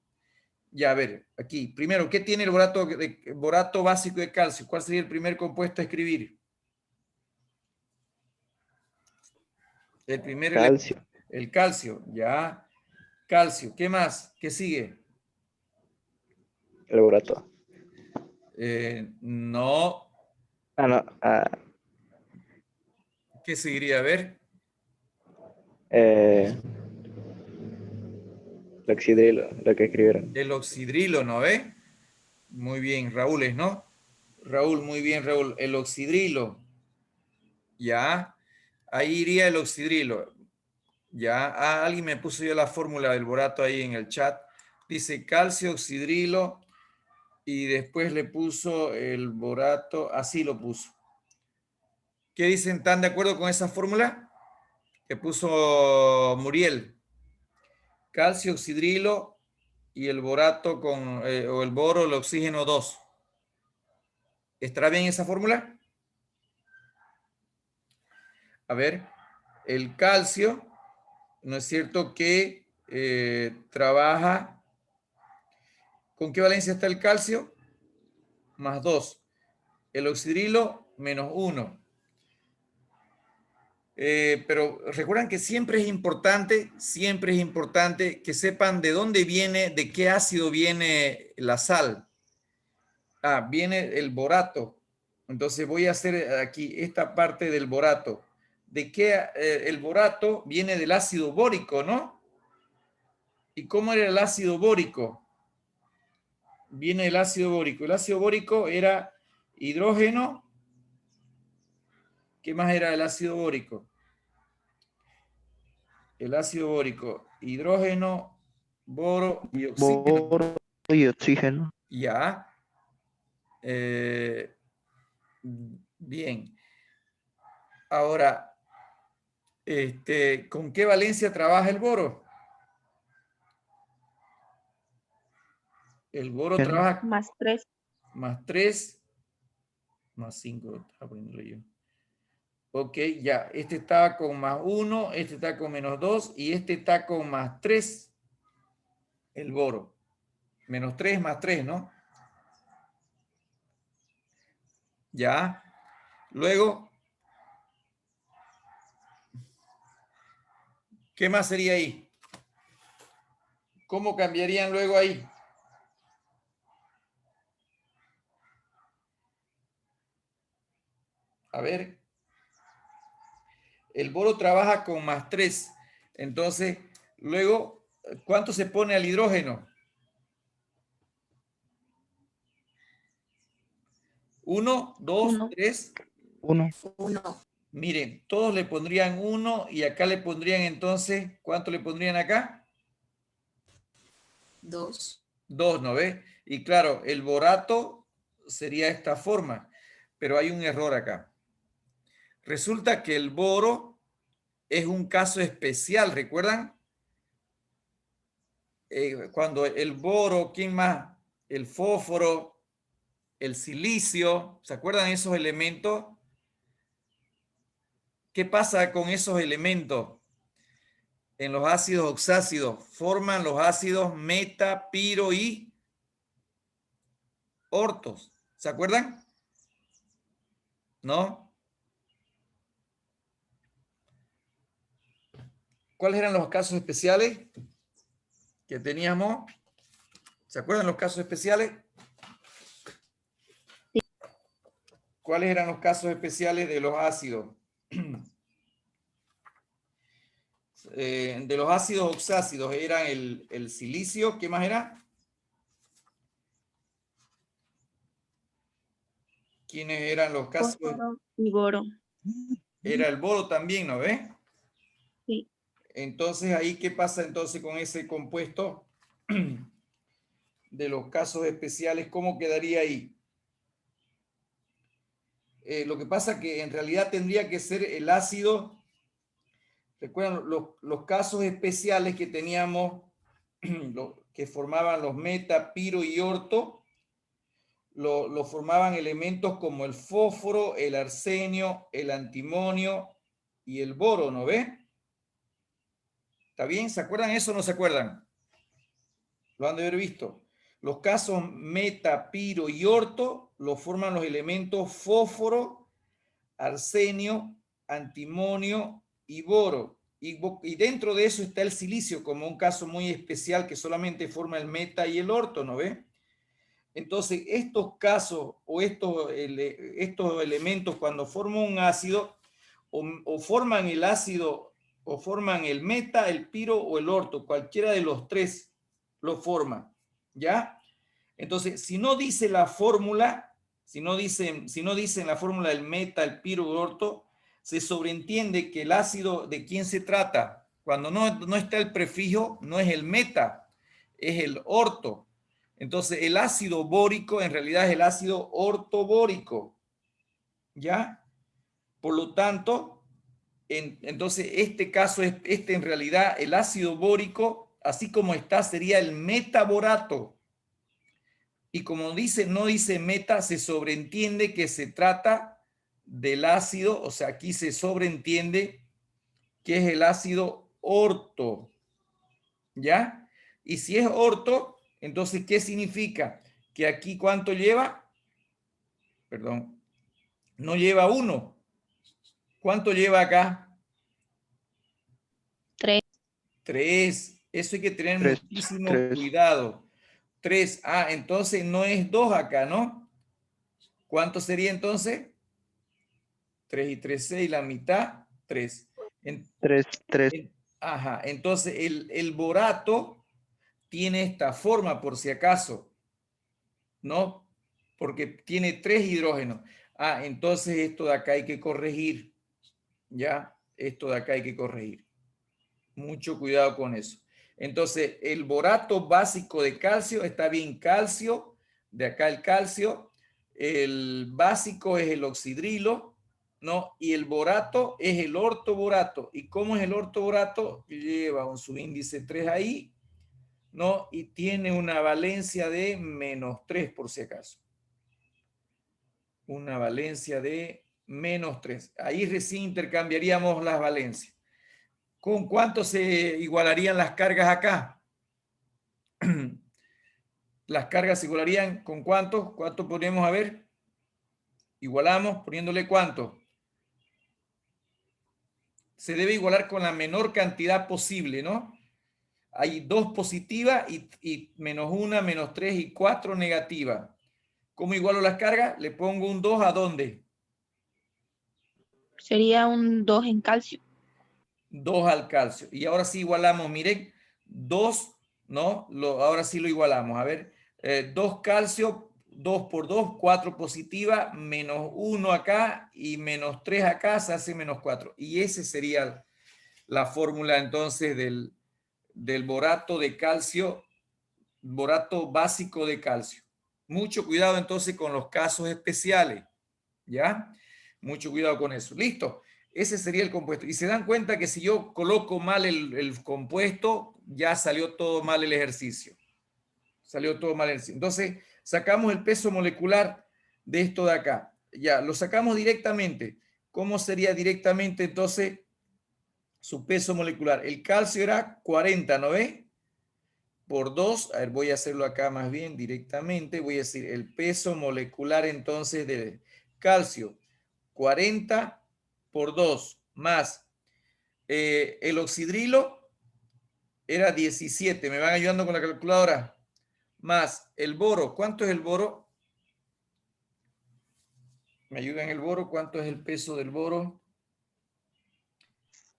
Ya, a ver, aquí. Primero, ¿qué tiene el borato básico de calcio? ¿Cuál sería el primer compuesto a escribir? El primer Calcio. el calcio, ya. Calcio. ¿Qué más? ¿Qué sigue? El borato. No. Ah, no. ¿Qué seguiría? A ver. El oxidrilo, lo que escribieron. El oxidrilo, ¿no ve? Muy bien, Raúl es, ¿no? Raúl, muy bien, Raúl. El oxidrilo. Ya. Ahí iría el oxidrilo. Ya, alguien me puso ya la fórmula del borato ahí en el chat. Dice calcio, oxidrilo, y después le puso el borato, así lo puso. ¿Qué dicen? ¿Están de acuerdo con esa fórmula que puso Muriel? Calcio, oxidrilo y el borato o el boro, el oxígeno 2. ¿Estará bien esa fórmula? A ver, el calcio, ¿no es cierto que trabaja? ¿Con qué valencia está el calcio? Más 2. El oxidrilo, menos 1. Pero recuerdan que siempre es importante que sepan de dónde viene, de qué ácido viene la sal. Ah, viene el borato. Entonces voy a hacer aquí esta parte del borato. ¿De qué? El borato viene del ácido bórico, ¿no? ¿Y cómo era el ácido bórico? Viene del ácido bórico. El ácido bórico era hidrógeno. ¿Qué más era el ácido bórico? El ácido bórico, hidrógeno, boro y oxígeno. Boro y oxígeno. Ya. Bien. Ahora, ¿con qué valencia trabaja el boro? El boro trabaja +3. más 3, más 5, estaba poniéndolo yo. Ok, ya. Este está con más 1, este está con menos 2 y este está con más 3. El boro. Menos 3 más 3, ¿no? Ya. Luego, ¿qué más sería ahí? ¿Cómo cambiarían luego ahí? A ver. El boro trabaja con más 3. Entonces, luego, ¿cuánto se pone al hidrógeno? 1, 2, 1. 3. 1. 1, Miren, todos le pondrían 1 y acá le pondrían entonces, ¿cuánto le pondrían acá? 2, 2, ¿no ves? Y claro, el borato sería esta forma, pero hay un error acá. Resulta que el boro es un caso especial, ¿recuerdan? Cuando el boro, ¿quién más? El fósforo, el silicio, ¿se acuerdan de esos elementos? ¿Qué pasa con esos elementos? En los ácidos oxácidos forman los ácidos meta, piro y ortos. ¿Se acuerdan? ¿No? ¿Cuáles eran los casos especiales que teníamos? ¿Se acuerdan los casos especiales? ¿Cuáles eran los casos especiales de los ácidos? De los ácidos oxácidos eran el silicio, ¿qué más era? ¿Quiénes eran los casos? Fósforo y boro. Era el boro también, ¿no ves? Sí. Entonces, ahí, ¿qué pasa entonces con ese compuesto de los casos especiales? ¿Cómo quedaría ahí? Lo que pasa que en realidad tendría que ser el ácido. ¿Recuerdan los casos especiales que teníamos, que formaban los meta, piro y orto? Lo formaban elementos como el fósforo, el arsenio, el antimonio y el boro, ¿no ve? ¿Está bien? ¿Se acuerdan eso o no se acuerdan? Lo han de haber visto. Los casos meta, piro y orto lo forman los elementos fósforo, arsenio, antimonio y boro. Y dentro de eso está el silicio como un caso muy especial que solamente forma el meta y el orto, ¿no ve? Entonces, estos casos o estos elementos cuando forman un ácido o forman el ácido o forman el meta, el piro o el orto, cualquiera de los tres lo forma, ¿ya? Entonces, si no dice la fórmula, si no dicen la fórmula del meta, el piro o el orto, se sobreentiende que el ácido de quién se trata. Cuando no está el prefijo, no es el meta, es el orto. Entonces, el ácido bórico en realidad es el ácido ortobórico, ¿ya? Por lo tanto, entonces este caso es, en realidad, el ácido bórico, así como está, sería el metaborato. Y como dice, no dice meta, se sobreentiende que se trata del ácido, o sea, aquí se sobreentiende que es el ácido orto, ¿ya? Y si es orto, entonces, ¿qué significa? Que aquí, ¿cuánto lleva? Perdón, no lleva 1. ¿Cuánto lleva acá? 3. Eso hay que tener Tres, muchísimo tres. cuidado. 3. Ah, entonces no es 2 acá, ¿no? ¿Cuánto sería entonces? 3 y 3, 6, la mitad, 3. Tres, tres. Ajá, entonces el borato tiene esta forma por si acaso, ¿no? Porque tiene 3 hidrógenos. Ah, entonces esto de acá hay que corregir, ¿ya? Esto de acá hay que corregir. Mucho cuidado con eso. Entonces, el borato básico de calcio está bien calcio, de acá el calcio. El básico es el oxidrilo, ¿no? Y el borato es el ortoborato. ¿Y cómo es el ortoborato? Lleva un subíndice 3 ahí, ¿no? Y tiene una valencia de -3 por si acaso. Una valencia de -3. Ahí recién intercambiaríamos las valencias. ¿Con cuánto se igualarían las cargas acá? Las cargas se igualarían con cuánto. ¿Cuánto ponemos a ver? Igualamos poniéndole cuánto. Se debe igualar con la menor cantidad posible, ¿no? Hay 2 positivas y -1, -3 y 4 negativas. ¿Cómo igualo las cargas? Le pongo un 2 ¿a dónde? Sería un 2 en calcio. 2 al calcio. Y ahora sí igualamos, miren, 2, ¿no? Ahora sí lo igualamos. A ver, 2 calcio, 2 por 2, 4 positiva, -1 acá y -3 acá, se hace -4. Y ese sería la fórmula entonces del borato de calcio, borato básico de calcio. Mucho cuidado entonces con los casos especiales, ¿ya? Mucho cuidado con eso. Listo. Ese sería el compuesto. Y se dan cuenta que si yo coloco mal el compuesto, ya salió todo mal el ejercicio. Salió todo mal el ejercicio. Entonces, sacamos el peso molecular de esto de acá. Ya, lo sacamos directamente. ¿Cómo sería directamente entonces su peso molecular? El calcio era 40, ¿no ve? Por 2, a ver, voy a hacerlo acá más bien directamente. Voy a decir el peso molecular entonces de calcio, 40 por 2 más el oxidrilo era 17. ¿Me van ayudando con la calculadora? Más el boro. ¿Cuánto es el boro? ¿Me ayudan el boro? ¿Cuánto es el peso del boro?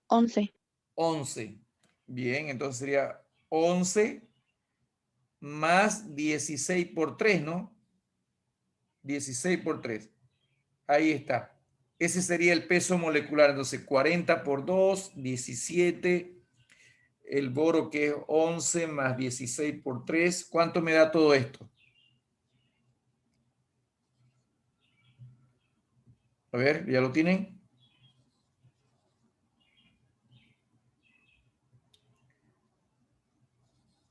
11. 11. Bien, entonces sería 11 más 16 por 3, ¿no? 16 por 3. Ahí está. Ese sería el peso molecular. Entonces, 40 por 2, 17. El boro que es 11 más 16 por 3. ¿Cuánto me da todo esto? A ver, ¿ya lo tienen?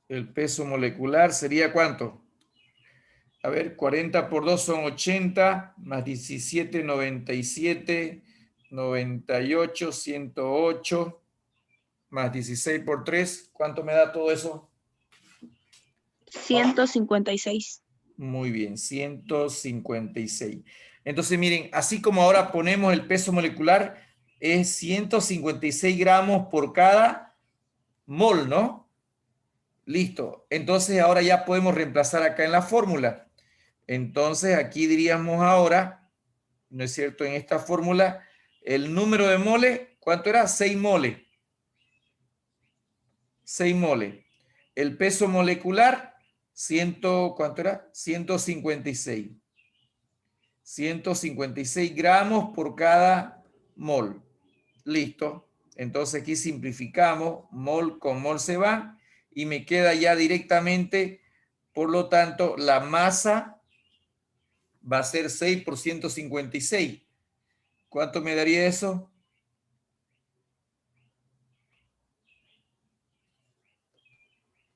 El peso molecular sería ¿cuánto? A ver, 40 por 2 son 80, más 17, 97, 98, 108, más 16 por 3. ¿Cuánto me da todo eso? 156. Muy bien, 156. Entonces, miren, así como ahora ponemos el peso molecular, es 156 gramos por cada mol, ¿no? Listo. Entonces, ahora ya podemos reemplazar acá en la fórmula. Entonces, aquí diríamos ahora, ¿no es cierto? En esta fórmula, el número de moles, ¿cuánto era? 6 moles. 6 moles. El peso molecular, ¿cuánto era? 156. 156 gramos por cada mol. Listo. Entonces aquí simplificamos, mol con mol se va y me queda ya directamente, por lo tanto, la masa va a ser 6 por 156. ¿Cuánto me daría eso?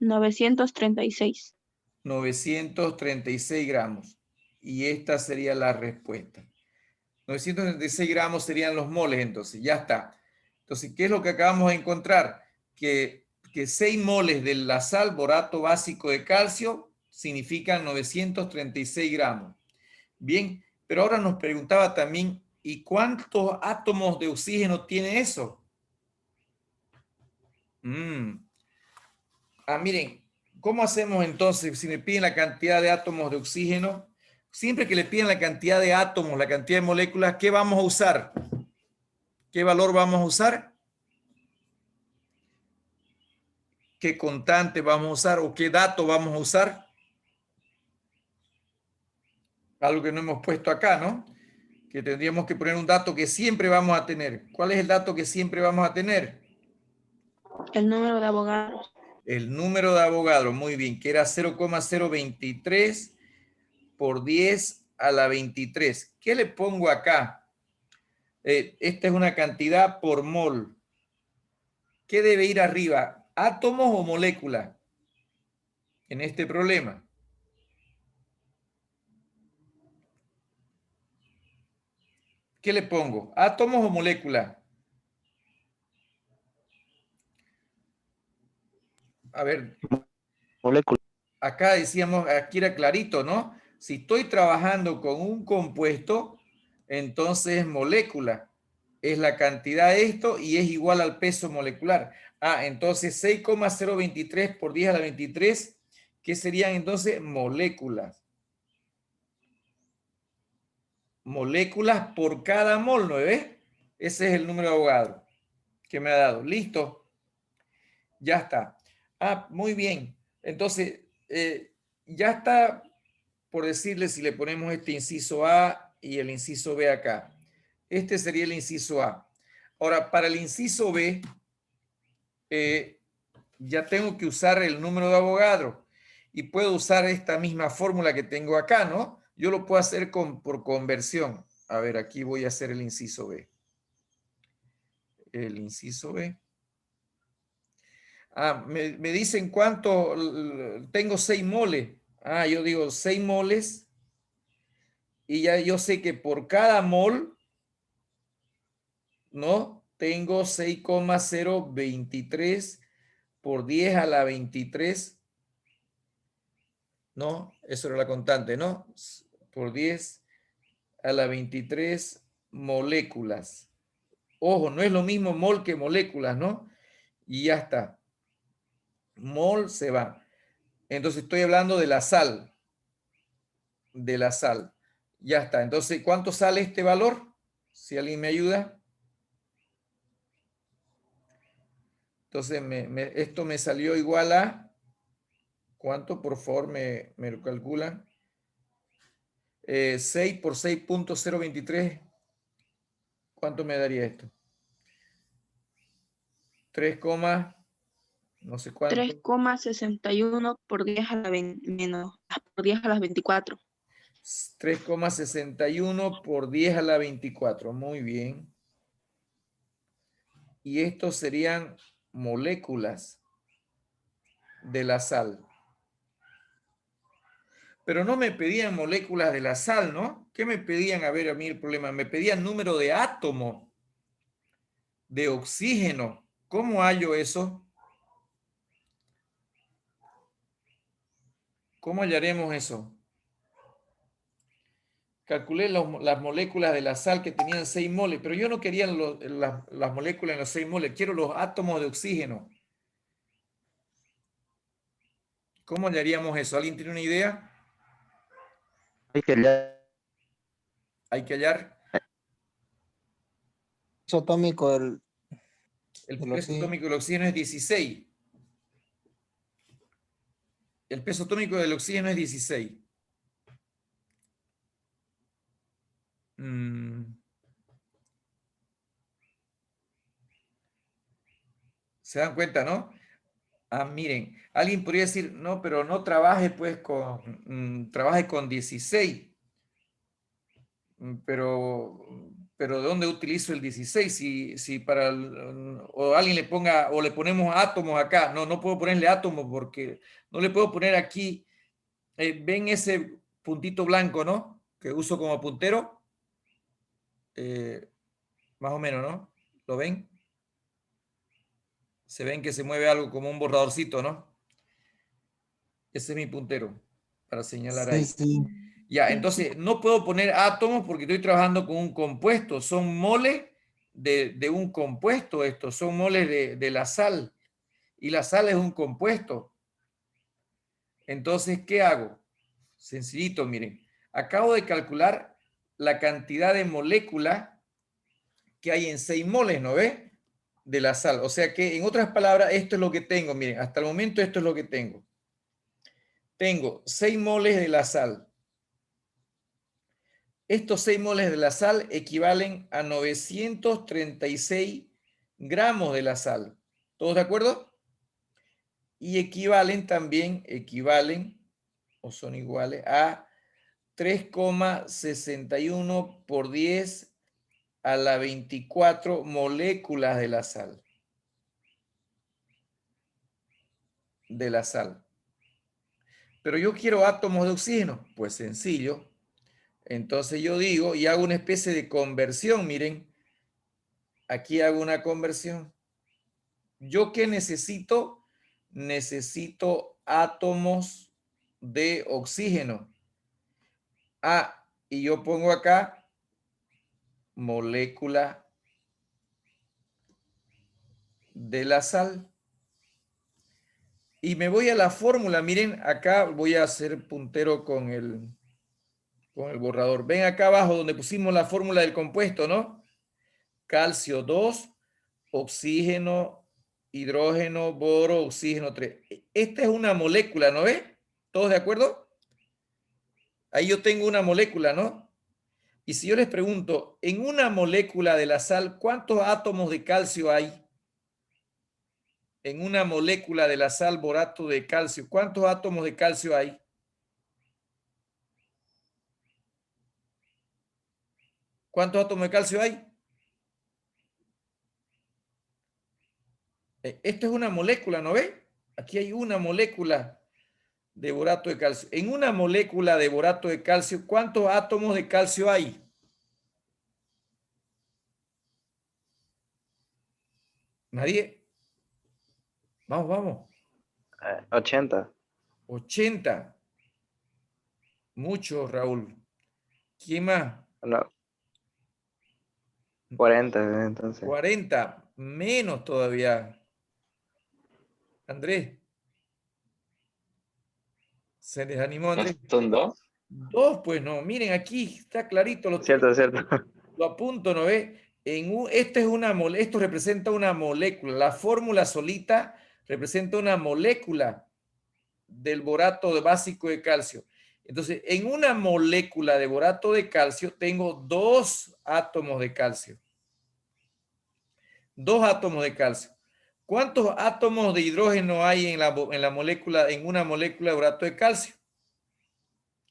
936. 936 gramos. Y esta sería la respuesta. 936 gramos serían los moles, entonces, ya está. Entonces, ¿qué es lo que acabamos de encontrar? Que 6 moles de la sal, borato básico de calcio, significan 936 gramos. Bien, pero ahora nos preguntaba también, ¿y cuántos átomos de oxígeno tiene eso? Miren, ¿cómo hacemos entonces si me piden la cantidad de átomos de oxígeno? Siempre que le piden la cantidad de átomos, la cantidad de moléculas, ¿qué vamos a usar? ¿Qué valor vamos a usar? ¿Qué constante vamos a usar o qué dato vamos a usar? Algo que no hemos puesto acá, ¿no? Que tendríamos que poner un dato que siempre vamos a tener. ¿Cuál es el dato que siempre vamos a tener? El número de Avogadro. El número de Avogadro, muy bien, que era 0,023 por 10 a la 23. ¿Qué le pongo acá? Esta es una cantidad por mol. ¿Qué debe ir arriba? ¿Átomos o moléculas? En este problema. ¿Qué le pongo? ¿Átomos o moléculas? A ver, Molécula. acá decíamos, aquí era clarito, ¿no? Si estoy trabajando con un compuesto, entonces molécula es la cantidad de esto y es igual al peso molecular. Entonces 6,023 por 10 a la 23, ¿qué serían entonces moléculas? Moléculas por cada mol, ¿no ves? Ese es el número de Avogadro que me ha dado. ¿Listo? Ya está. Muy bien. Entonces, ya está, por decirle, si le ponemos este inciso A y el inciso B acá. Este sería el inciso A. Ahora, para el inciso B, ya tengo que usar el número de Avogadro y puedo usar esta misma fórmula que tengo acá, ¿no? Yo lo puedo hacer por conversión. A ver, aquí voy a hacer el inciso B. El inciso B. Me dicen cuánto, tengo 6 moles. Yo digo 6 moles y ya yo sé que por cada mol, ¿no? Tengo 6,023 por 10 a la 23, ¿no? Eso era la constante, ¿no? Por 10 a la 23 moléculas. Ojo, no es lo mismo mol que moléculas, ¿no? Y ya está. Mol se va. Entonces estoy hablando de la sal. De la sal. Ya está. Entonces, ¿cuánto sale este valor? Si alguien me ayuda. Entonces, esto me salió igual a... ¿Cuánto? Por favor, me lo calculan. 6 por 6,023. ¿Cuánto me daría esto? 3, no sé cuánto. 3,61 por 10 a la por 10 a las 24. 3,61 por 10 a la 24. Muy bien. Y estos serían moléculas de la sal. Pero no me pedían moléculas de la sal, ¿no? ¿Qué me pedían? A ver, a mí el problema. Me pedían número de átomos de oxígeno. ¿Cómo hallo eso? ¿Cómo hallaremos eso? Calculé las moléculas de la sal que tenían 6 moles, pero yo no quería las moléculas en los 6 moles, quiero los átomos de oxígeno. ¿Cómo hallaríamos eso? ¿Alguien tiene una idea? Hay que hallar. Hay que hallar Peso atómico del el del peso oxígeno. atómico del oxígeno es 16. El peso atómico del oxígeno es 16. ¿Se dan cuenta, no? Miren, alguien podría decir, no, pero no trabaje pues trabaje con 16. Pero ¿de dónde utilizo el 16? Si para o alguien le ponga, o le ponemos átomos acá. No puedo ponerle átomos porque no le puedo poner aquí. ¿Ven ese puntito blanco, no? Que uso como puntero. Más o menos, ¿no? ¿Lo ven? Se ven que se mueve algo como un borradorcito, ¿no? Ese es mi puntero para señalar ahí. Sí. Ya, entonces no puedo poner átomos porque estoy trabajando con un compuesto. Son moles de un compuesto estos, son moles de la sal. Y la sal es un compuesto. Entonces, ¿qué hago? Sencillito, miren. Acabo de calcular la cantidad de moléculas que hay en 6 moles, ¿no ve? De la sal. O sea que, en otras palabras, esto es lo que tengo. Miren, hasta el momento esto es lo que tengo. Tengo 6 moles de la sal. Estos 6 moles de la sal equivalen a 936 gramos de la sal. ¿Todos de acuerdo? Y equivalen también, o son iguales a 3,61 por 10 a la 24 moléculas de la sal. Pero yo quiero átomos de oxígeno. Pues sencillo. Entonces yo digo y hago una especie de conversión. Miren, aquí hago una conversión. ¿Yo qué necesito? Necesito átomos de oxígeno. Ah, y yo pongo acá molécula de la sal. Y me voy a la fórmula. Miren, acá voy a hacer puntero con el borrador. Ven acá abajo donde pusimos la fórmula del compuesto, ¿no? Calcio 2, oxígeno, hidrógeno, boro, oxígeno 3. Esta es una molécula, ¿no ves? ¿Todos de acuerdo? Ahí yo tengo una molécula, ¿no? Y si yo les pregunto, en una molécula de la sal, ¿cuántos átomos de calcio hay? En una molécula de la sal borato de calcio, ¿cuántos átomos de calcio hay? ¿Cuántos átomos de calcio hay? Esto es una molécula, ¿no ve? Aquí hay una molécula de borato de calcio. En una molécula de borato de calcio, ¿cuántos átomos de calcio hay? ¿Nadie? Vamos, vamos. 80. 80. Mucho, Raúl. ¿Quién más? No, 40 entonces. 40. Menos todavía. Andrés. ¿Se les animó, Andrés? ¿Son 2? 2, pues no. Miren, aquí está clarito. Cierto, cierto. Lo apunto, ¿no ve? Esto representa una molécula. La fórmula solita representa una molécula del borato básico de calcio. Entonces, en una molécula de borato de calcio tengo 2 átomos de calcio. 2 átomos de calcio. ¿Cuántos átomos de hidrógeno hay en una molécula de borato de calcio?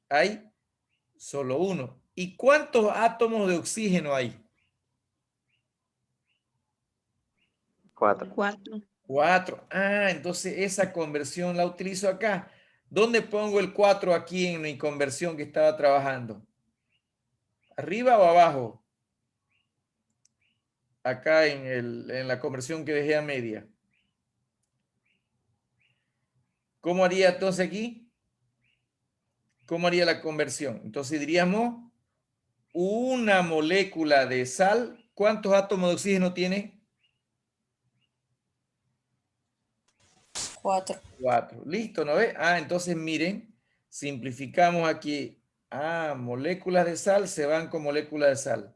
Hay solo 1. ¿Y cuántos átomos de oxígeno hay? 4. 4. 4. Ah, entonces esa conversión la utilizo acá. ¿Dónde pongo el 4 aquí en mi conversión que estaba trabajando? ¿Arriba o abajo? Acá en la conversión que dejé a media. ¿Cómo haría entonces aquí? ¿Cómo haría la conversión? Entonces diríamos una molécula de sal. ¿Cuántos átomos de oxígeno tiene? 4. 4. Listo, ¿no ve? Ah, entonces miren, simplificamos aquí. Ah, moléculas de sal se van con moléculas de sal.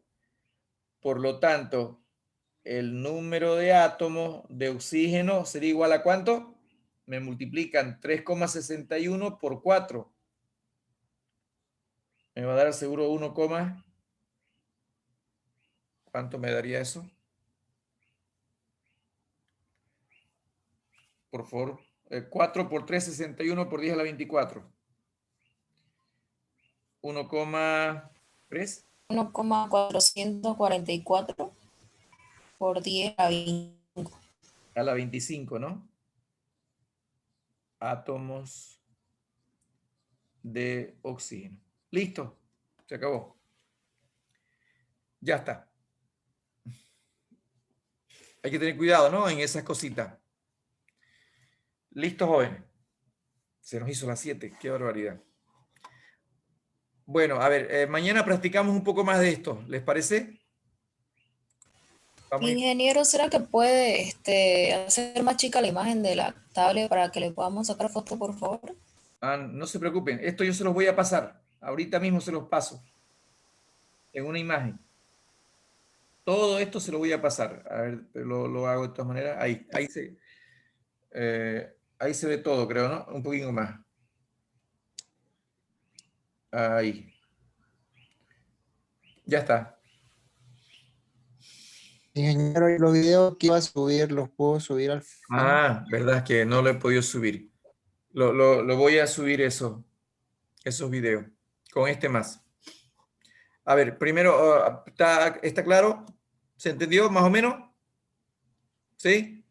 Por lo tanto, el número de átomos de oxígeno sería igual a ¿cuánto? Me multiplican 3,61 por 4. Me va a dar seguro 1, ¿cuánto me daría eso? Por favor. 4 por 3, 61 por 10 a la 24. 1,3. 1,444 por 10 a 25. A la 25, ¿no? Átomos de oxígeno. Listo. Se acabó. Ya está. Hay que tener cuidado, ¿no? En esas cositas. Listo, jóvenes. Se nos hizo las 7. Qué barbaridad. Bueno, a ver, mañana practicamos un poco más de esto. ¿Les parece? Vamos a ir- Ingeniero, ¿será que puede hacer más chica la imagen de la tablet para que le podamos sacar foto, por favor? No se preocupen, esto yo se los voy a pasar. Ahorita mismo se los paso en una imagen. Todo esto se lo voy a pasar. A ver, lo hago de todas maneras. Ahí se ve todo, creo, ¿no? Un poquito más. Ahí. Ya está. Ingeniero, y los videos que iba a subir, los puedo subir al final. Verdad que no lo he podido subir. Lo voy a subir esos videos con este más. A ver, primero, ¿está claro? ¿Se entendió más o menos? ¿Sí?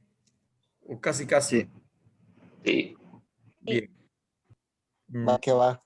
O casi, casi. Sí. Sí. Bien. Va que va.